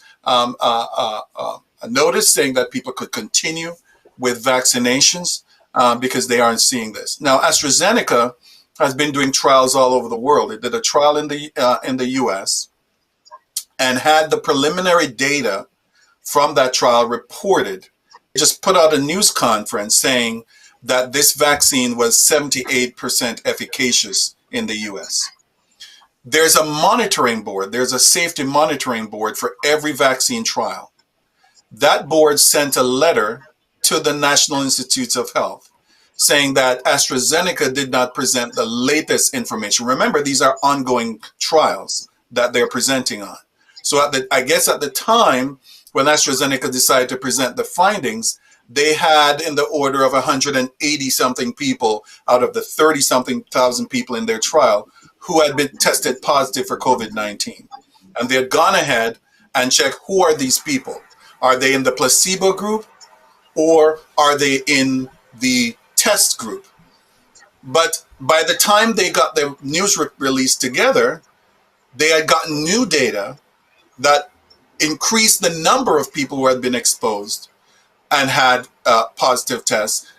a notice saying that people could continue with vaccinations because they aren't seeing this. Now, AstraZeneca has been doing trials all over the world. It did a trial in the US and had the preliminary data from that trial reported. It just put out a news conference saying that this vaccine was 78% efficacious in the US. There's a monitoring board, there's a safety monitoring board for every vaccine trial. That board sent a letter to the National Institutes of Health saying that AstraZeneca did not present the latest information. Remember, these are ongoing trials that they're presenting on. So I guess at the time when AstraZeneca decided to present the findings, they had in the order of 180 something people out of the 30 something thousand people in their trial who had been tested positive for COVID-19. And they had gone ahead and checked, who are these people? Are they in the placebo group or are they in the test group? But by the time they got their news release together, they had gotten new data that increased the number of people who had been exposed and had positive tests.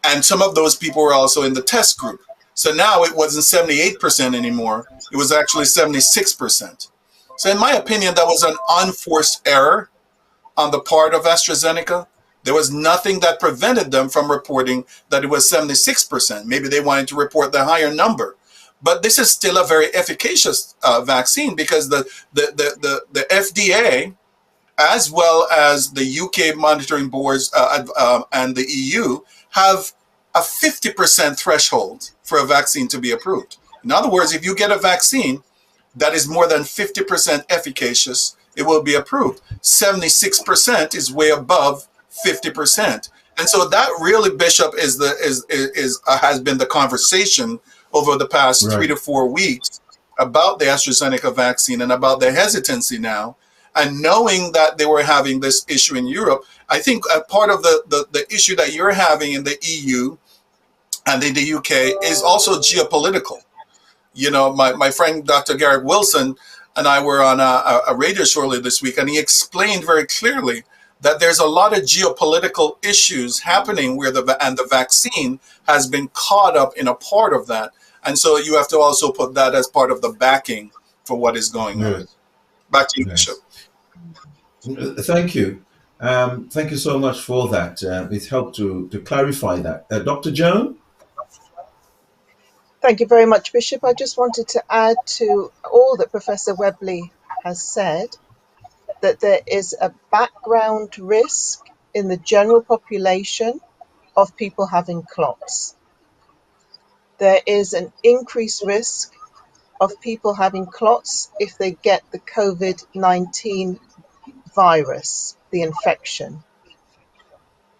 And some of those people were also in the test group. So now it wasn't 78% anymore. It was actually 76%. So in my opinion, that was an unforced error on the part of AstraZeneca. There was nothing that prevented them from reporting that it was 76%. Maybe they wanted to report the higher number. But this is still a very efficacious vaccine because the FDA, as well as the UK monitoring boards and the EU, have a 50% threshold for a vaccine to be approved. In other words, if you get a vaccine that is more than 50% efficacious, it will be approved. 76% is way above 50%. And so that really, Bishop, has been the conversation over the past 3 to 4 weeks about the AstraZeneca vaccine and about the hesitancy now, and knowing that they were having this issue in Europe, I think part of the issue that you're having in the EU and in the UK is also geopolitical. You know, my friend Dr. Garrett Wilson and I were on a radio show earlier this week, and he explained very clearly that there's a lot of geopolitical issues happening where the vaccine has been caught up in a part of that. And so you have to also put that as part of the backing for what is going on. Back to you, Bishop. Thank you. Thank you so much for that. It helped to clarify that. Dr. Joan? Thank you very much, Bishop. I just wanted to add to all that Professor Webley has said, that there is a background risk in the general population of people having clots. There is an increased risk of people having clots if they get the COVID-19 virus, the infection.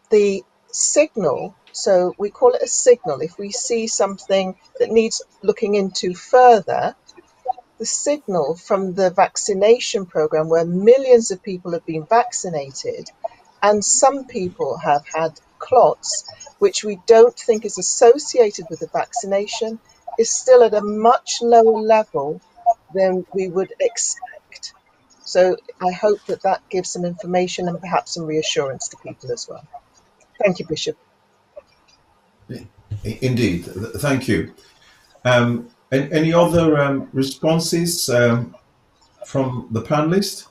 The signal, so we call it a signal, if we see something that needs looking into further, the signal from the vaccination program where millions of people have been vaccinated and some people have had clots, which we don't think is associated with the vaccination, is still at a much lower level than we would expect. So I hope that that gives some information and perhaps some reassurance to people as well. Thank you, Bishop. Indeed, thank you. Any other responses from the panelist?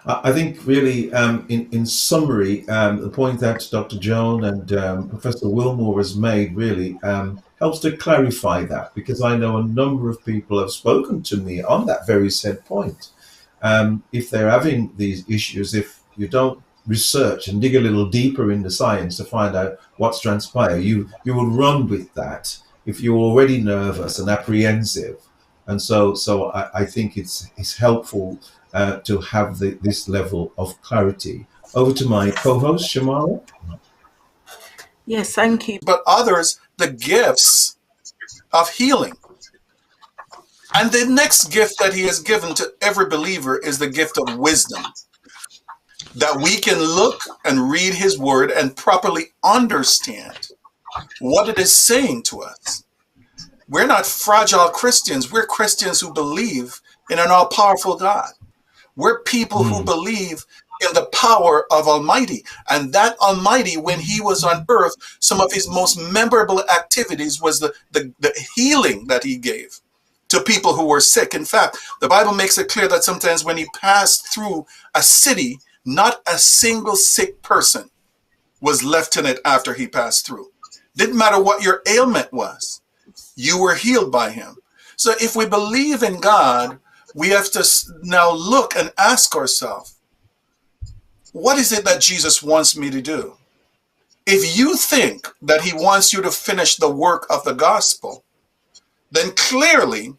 I think really, in summary, the point that Dr. Joan and Professor Wilmore has made really helps to clarify that, because I know a number of people have spoken to me on that very said point. If they're having these issues, if you don't research and dig a little deeper in the science to find out what's transpired, you will run with that if you're already nervous and apprehensive. And so I think it's helpful to have this level of clarity. Over to my co-host, Shamara. Yes, thank you. But others, the gifts of healing. And the next gift that he has given to every believer is the gift of wisdom, that we can look and read his word and properly understand what it is saying to us. We're not fragile Christians. We're Christians who believe in an all-powerful God. We're people who believe in the power of Almighty. And that Almighty, when he was on earth, some of his most memorable activities was the healing that he gave to people who were sick. In fact, the Bible makes it clear that sometimes when he passed through a city, not a single sick person was left in it after he passed through. Didn't matter what your ailment was, you were healed by him. So if we believe in God, we have to now look and ask ourselves, what is it that Jesus wants me to do? If you think that he wants you to finish the work of the gospel, then clearly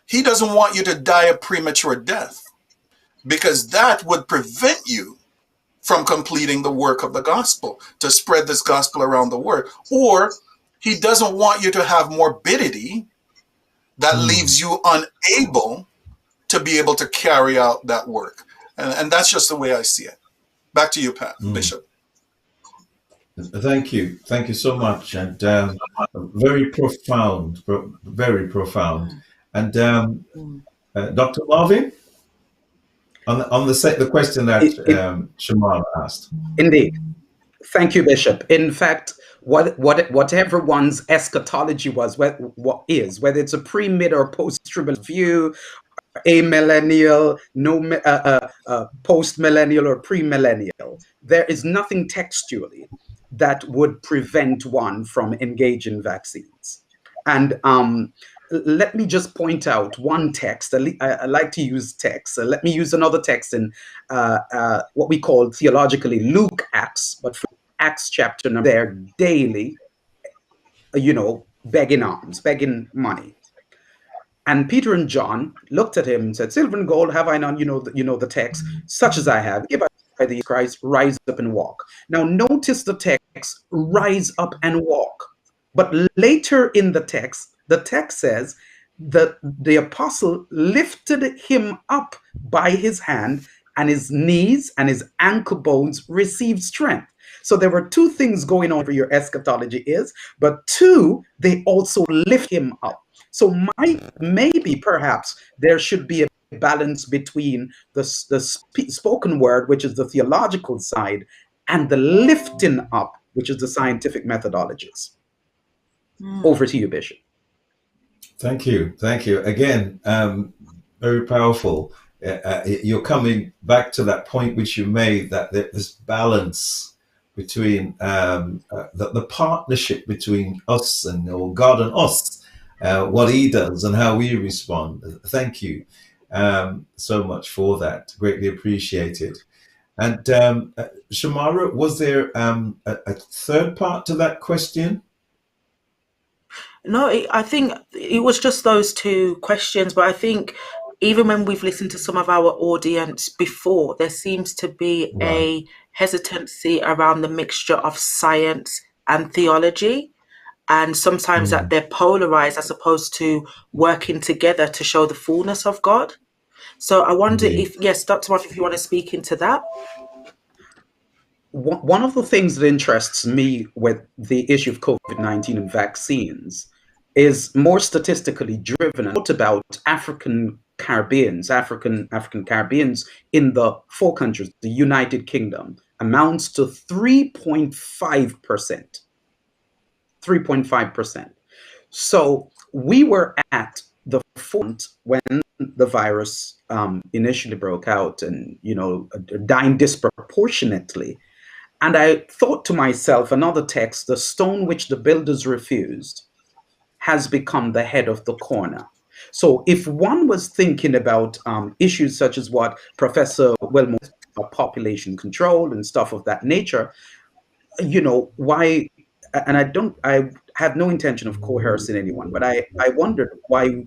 he doesn't want you to die a premature death, because that would prevent you from completing the work of the gospel, to spread this gospel around the world. Or he doesn't want you to have morbidity that leaves you unable to be able to carry out that work. And that's just the way I see it. Back to you, Bishop. Thank you. Thank you so much. And very profound, very profound. And Dr. Marvin, on the question that Shamar asked. Indeed. Thank you, Bishop. In fact, whatever one's eschatology was, whether it's a pre, mid, or post-tribal view, amillennial, post-millennial, or pre-millennial, there is nothing textually that would prevent one from engaging in vaccines. And let me just point out one text. I like to use text. Let me use another text in what we call theologically Luke Acts, but for Acts chapter, they're daily, begging alms, begging money. And Peter and John looked at him and said, "Silver and gold have I none." You know the text, such as I have. Give I thee, Christ, rise up and walk. Now notice the text, rise up and walk. But later in the text, The text says that the apostle lifted him up by his hand, and his knees and his ankle bones received strength. So there were two things going on for your eschatology is, but two, they also lift him up. So maybe perhaps there should be a balance between the spoken word, which is the theological side, and the lifting up, which is the scientific methodologies. Over to you, Bishop. Thank you. Thank you. Again, very powerful. You're coming back to that point which you made, that this balance between the partnership between us and, or God and us, what he does and how we respond. Thank you so much for that. Greatly appreciated. And Shamara, was there a third part to that question? No, I think it was just those two questions, but I think even when we've listened to some of our audience before, there seems to be a hesitancy around the mixture of science and theology, and sometimes that they're polarized as opposed to working together to show the fullness of God. So I wonder if, yes, Dr. Moff, if you want to speak into that. One of the things that interests me with the issue of COVID-19 and vaccines is more statistically driven, and what about African Caribbeans in the four countries, the United Kingdom, amounts to 3.5%. 3.5%. So we were at the front when the virus initially broke out and, dying disproportionately. And I thought to myself, another text, the stone which the builders refused has become the head of the corner. So if one was thinking about issues such as what Professor Wilmore, population control and stuff of that nature, why, and I have no intention of coercing anyone, but I wondered why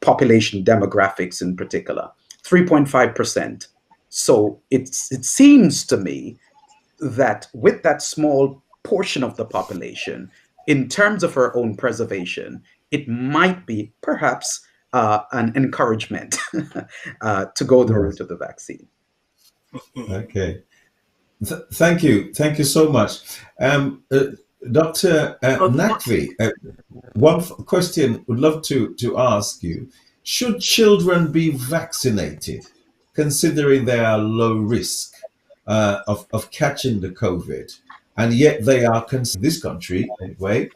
population demographics in particular, 3.5%. So it seems to me that with that small portion of the population, in terms of our own preservation, it might be perhaps an encouragement to go the route of the vaccine. Okay. Thank you. Thank you so much. Dr. Nakvi, one question would love to ask you. Should children be vaccinated, considering they are low risk of catching the COVID, and yet they are considered, this country anyway,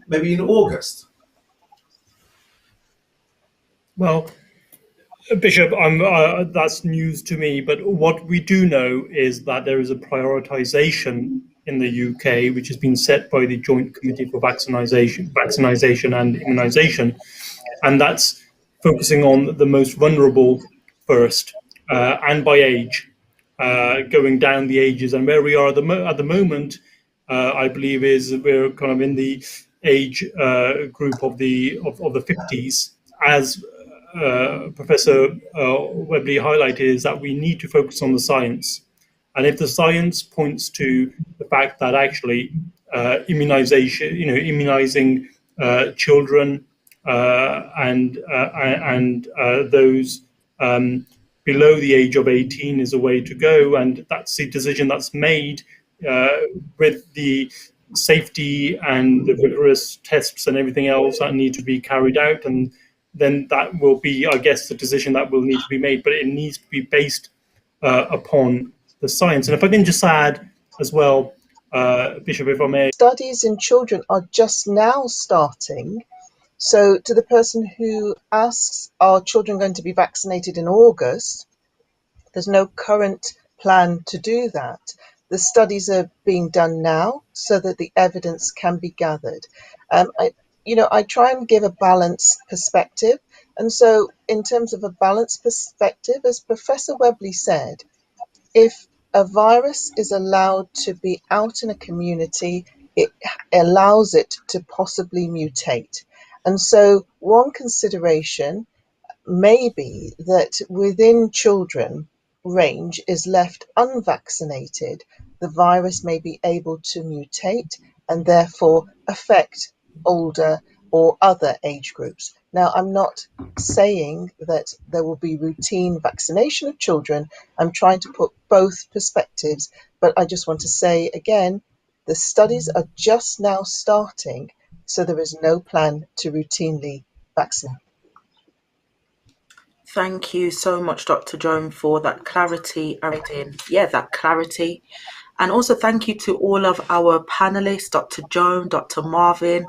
maybe in August? Well, Bishop, that's news to me, but what we do know is that there is a prioritization in the UK, which has been set by the Joint Committee for Vaccination and Immunization, and that's focusing on the most vulnerable first, and by age, going down the ages. And where we are at the moment, I believe, is we're kind of in the age group of the 50s, as Professor Webley highlighted, is that we need to focus on the science. And if the science points to the fact that actually immunizing children and those below the age of 18 is a way to go, and that's the decision that's made with the safety and the rigorous tests and everything else that need to be carried out, and then that will be, I guess, the decision that will need to be made, but it needs to be based upon the science. And if I can just add as well, Bishop, if I may. Studies in children are just now starting. So to the person who asks, are children going to be vaccinated in August? There's no current plan to do that. The studies are being done now so that the evidence can be gathered. I try and give a balanced perspective. And so in terms of a balanced perspective, as Professor Webley said, if a virus is allowed to be out in a community, it allows it to possibly mutate. And so one consideration may be that within children range is left unvaccinated, the virus may be able to mutate and therefore affect older or other age groups. Now, I'm not saying that there will be routine vaccination of children. I'm trying to put both perspectives, but I just want to say again, the studies are just now starting, so there is no plan to routinely vaccinate. Thank you so much, Dr. Joan, for that clarity. That clarity. And also thank you to all of our panelists, Dr. Joan, Dr. Marvin,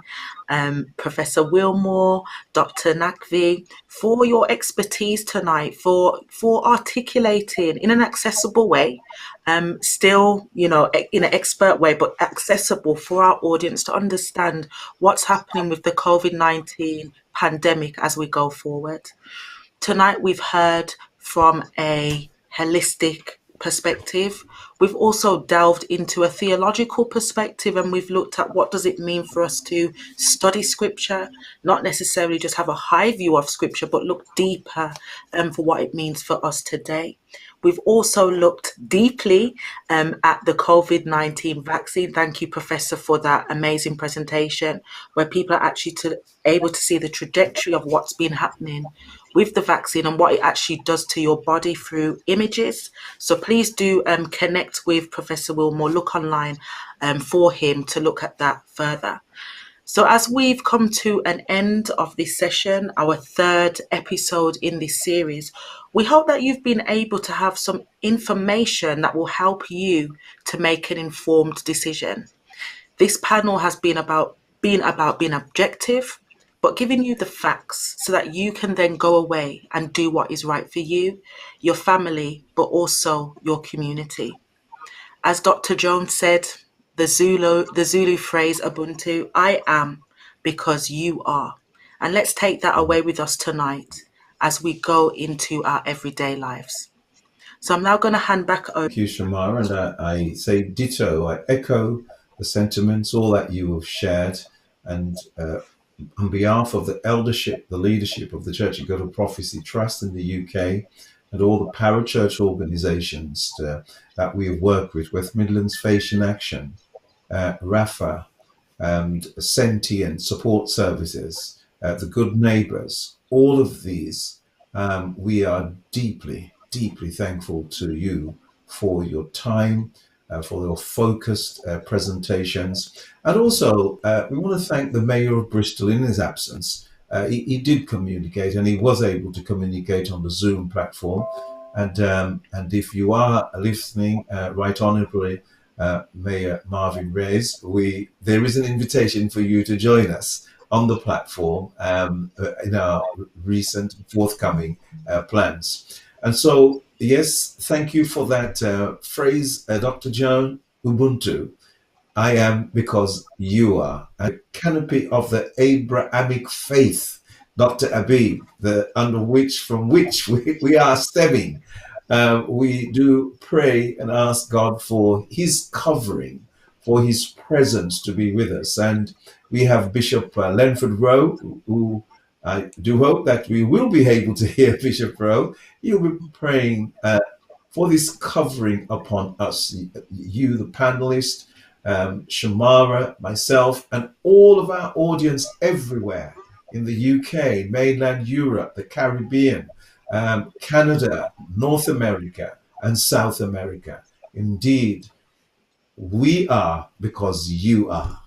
Professor Wilmore, Dr. Nakvi, for your expertise tonight, for articulating in an accessible way, still, in an expert way, but accessible for our audience to understand what's happening with the COVID-19 pandemic as we go forward. Tonight, we've heard from a holistic perspective. We've also delved into a theological perspective, and we've looked at what does it mean for us to study scripture, not necessarily just have a high view of scripture, but look deeper for what it means for us today. We've also looked deeply at the COVID-19 vaccine. Thank you, Professor, for that amazing presentation, where people are actually able to see the trajectory of what's been happening with the vaccine and what it actually does to your body through images. So please do connect with Professor Wilmore, look online for him to look at that further. So as we've come to an end of this session, our third episode in this series, we hope that you've been able to have some information that will help you to make an informed decision. This panel has been about being objective, but giving you the facts so that you can then go away and do what is right for you, your family, but also your community. As Dr. Jones said, the Zulu phrase Ubuntu, I am because you are. And let's take that away with us tonight as we go into our everyday lives. So I'm now going to hand back over. Thank you, Shamara, and I say ditto. I echo the sentiments, all that you have shared, and on behalf of the eldership, the leadership of the Church of God of Prophecy Trust in the UK, and all the parachurch organisations that we have worked with, West Midlands Faith in Action, RAFA, and Sentient Support Services, the Good Neighbours, all of these, we are deeply, deeply thankful to you for your time, for your focused presentations. And also, we want to thank the Mayor of Bristol in his absence. He did communicate, and he was able to communicate on the Zoom platform. And if you are listening, Right Honourably, Mayor Marvin Reyes, there is an invitation for you to join us on the platform in our recent forthcoming plans. And so, yes, thank you for that phrase, Dr. Joan, Ubuntu. I am because you are. A canopy of the Abrahamic faith, Dr. Abib, from which we are stemming. We do pray and ask God for his covering, for his presence to be with us. And we have Bishop Lenford Rowe, who I do hope that we will be able to hear Bishop Rowe. You'll be praying for this covering upon us, you, the panelists, Shamara, myself, and all of our audience everywhere in the UK, mainland Europe, the Caribbean, Canada, North America, and South America. Indeed, we are because you are.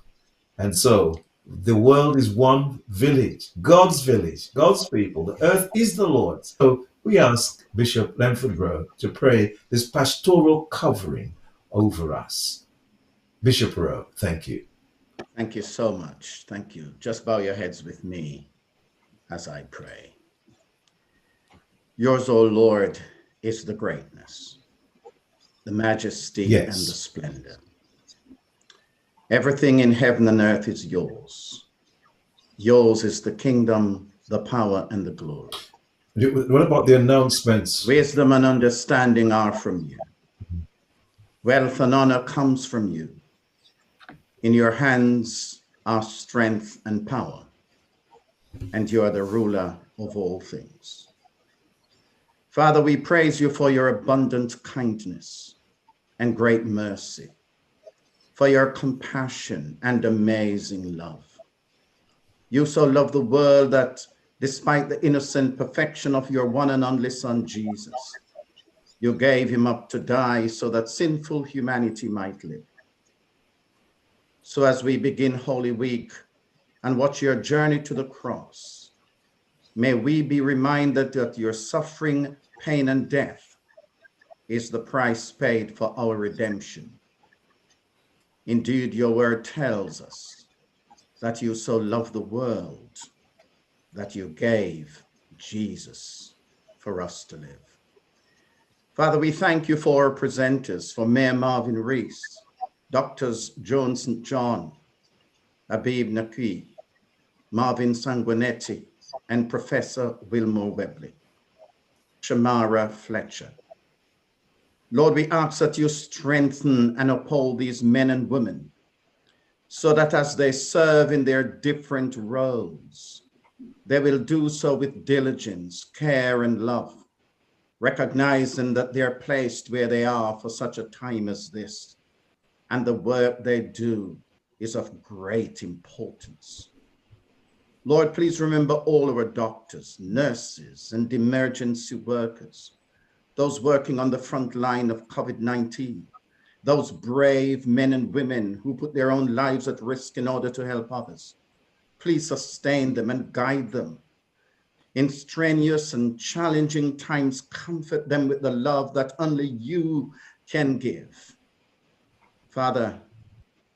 And so the world is one village, God's people. The earth is the Lord's. So we ask Bishop Lenford Rowe to pray this pastoral covering over us. Bishop Rowe, thank you. Thank you so much. Thank you. Just bow your heads with me as I pray. Yours, O Lord, is the greatness, the majesty, and the splendor. Everything in heaven and earth is yours. Yours is the kingdom, the power, and the glory. What about the announcements? Wisdom and understanding are from you. Wealth and honor comes from you. In your hands are strength and power, and you are the ruler of all things. Father, we praise you for your abundant kindness and great mercy, for your compassion and amazing love. You so loved the world that despite the innocent perfection of your one and only Son, Jesus, you gave him up to die so that sinful humanity might live. So as we begin Holy Week and watch your journey to the cross, may we be reminded that your suffering, pain, and death is the price paid for our redemption. Indeed, your word tells us that you so loved the world that you gave Jesus for us to live. Father, we thank you for our presenters, for Mayor Marvin Reese, Doctors Jones St. John, Abib Naqi, Marvin Sanguinetti, and Professor Wilmore Webley, Shamara Fletcher. Lord, we ask that you strengthen and uphold these men and women so that as they serve in their different roles, they will do so with diligence, care, and love, recognizing that they are placed where they are for such a time as this, and the work they do is of great importance. Lord, please remember all our doctors, nurses, and emergency workers, those working on the front line of COVID-19, those brave men and women who put their own lives at risk in order to help others. Please sustain them and guide them. In strenuous and challenging times, comfort them with the love that only you can give. Father,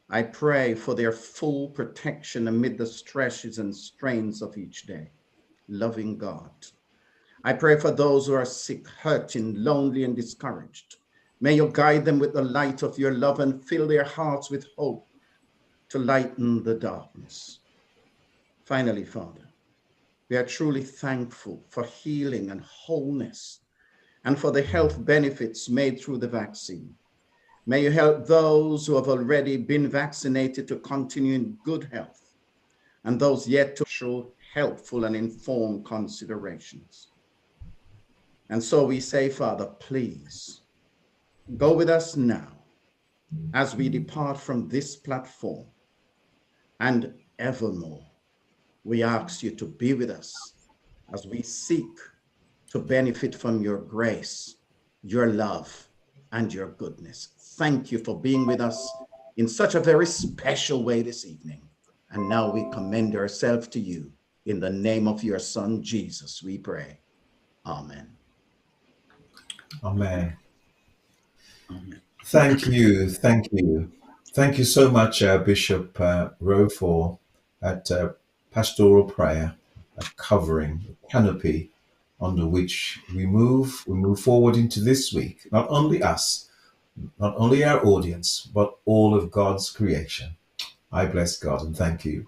I pray for their full protection amid the stresses and strains of each day. Loving God, I pray for those who are sick, hurting, lonely, and discouraged. May you guide them with the light of your love and fill their hearts with hope to lighten the darkness. Finally, Father, we are truly thankful for healing and wholeness and for the health benefits made through the vaccine. May you help those who have already been vaccinated to continue in good health and those yet to show helpful and informed considerations. And so we say, Father, please go with us now as we depart from this platform, and evermore we ask you to be with us as we seek to benefit from your grace, your love, and your goodness. Thank you for being with us in such a very special way this evening. And now we commend ourselves to you. In the name of your Son, Jesus, we pray. Amen. Amen. Amen. Thank you. Thank you. Thank you so much, Bishop Rowe, for that pastoral prayer, covering the canopy under which we move forward into this week. Not only us, not only our audience, but all of God's creation. I bless God and thank you.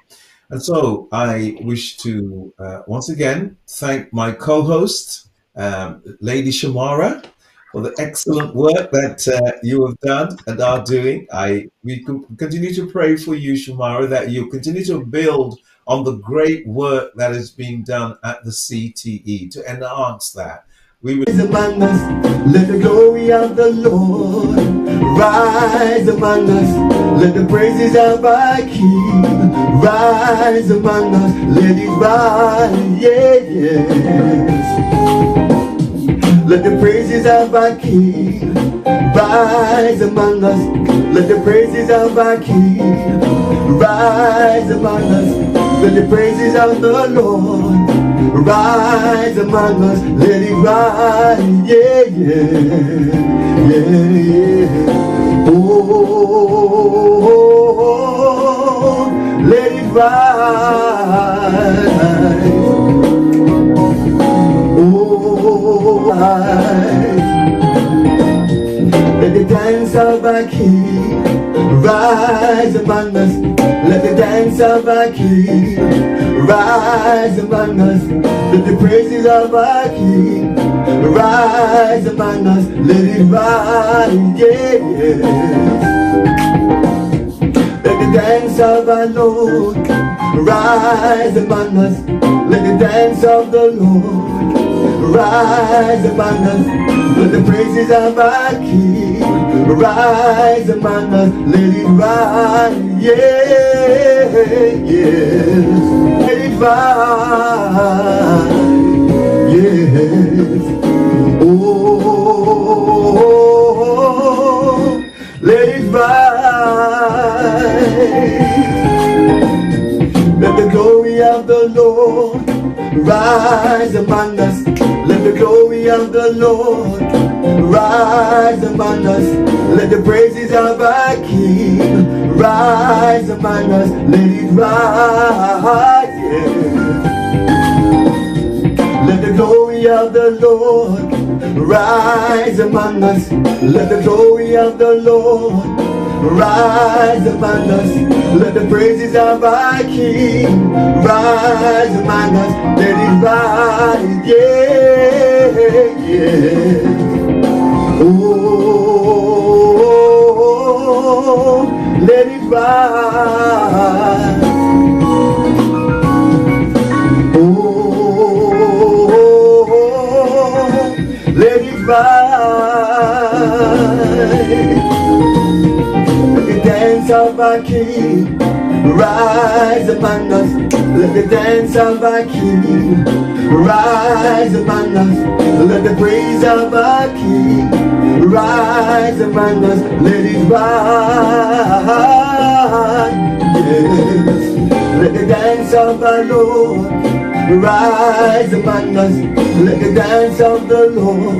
And so I wish to once again thank my co-host, Lady Shamara, for the excellent work that you have done and are doing. We continue to pray for you, Shamara, that you continue to build on the great work that is being done at the CTE to enhance that. Rise among us, let the glory of the Lord rise among us, let the praises of our King rise among us, let it rise, yes. Let the praises of our King rise among us, let the praises of our King rise among us, let the praises of the Lord rise among us, let it rise, yeah, yeah, yeah, yeah. Oh, let it rise. Oh, let the dance of our King rise among us. Let the dance of our King rise among us. Let the praises of our King rise among us. Let it rise, yes. Let the dance of our Lord rise among us. Let the dance of the Lord rise among us. Let the praises of our King rise among us. Let it rise, yeah, yes. rise, yes. Oh, let it rise. Let the glory of the Lord rise among us. Let the glory of the Lord rise among us. Let the praises of our King rise among us. Let it rise, yeah. Let the glory of the Lord rise among us. Let the glory of the Lord rise among us. Let the praises of our King rise among us. Let it rise, yeah, yeah. Oh, let it rise. Oh, let it rise. Let the dance of our King rise among us. Let the dance of our King rise among us. Let the praise of our King rise among us. Let it rise, yes. Let the dance of our Lord rise among us. Let the dance of the Lord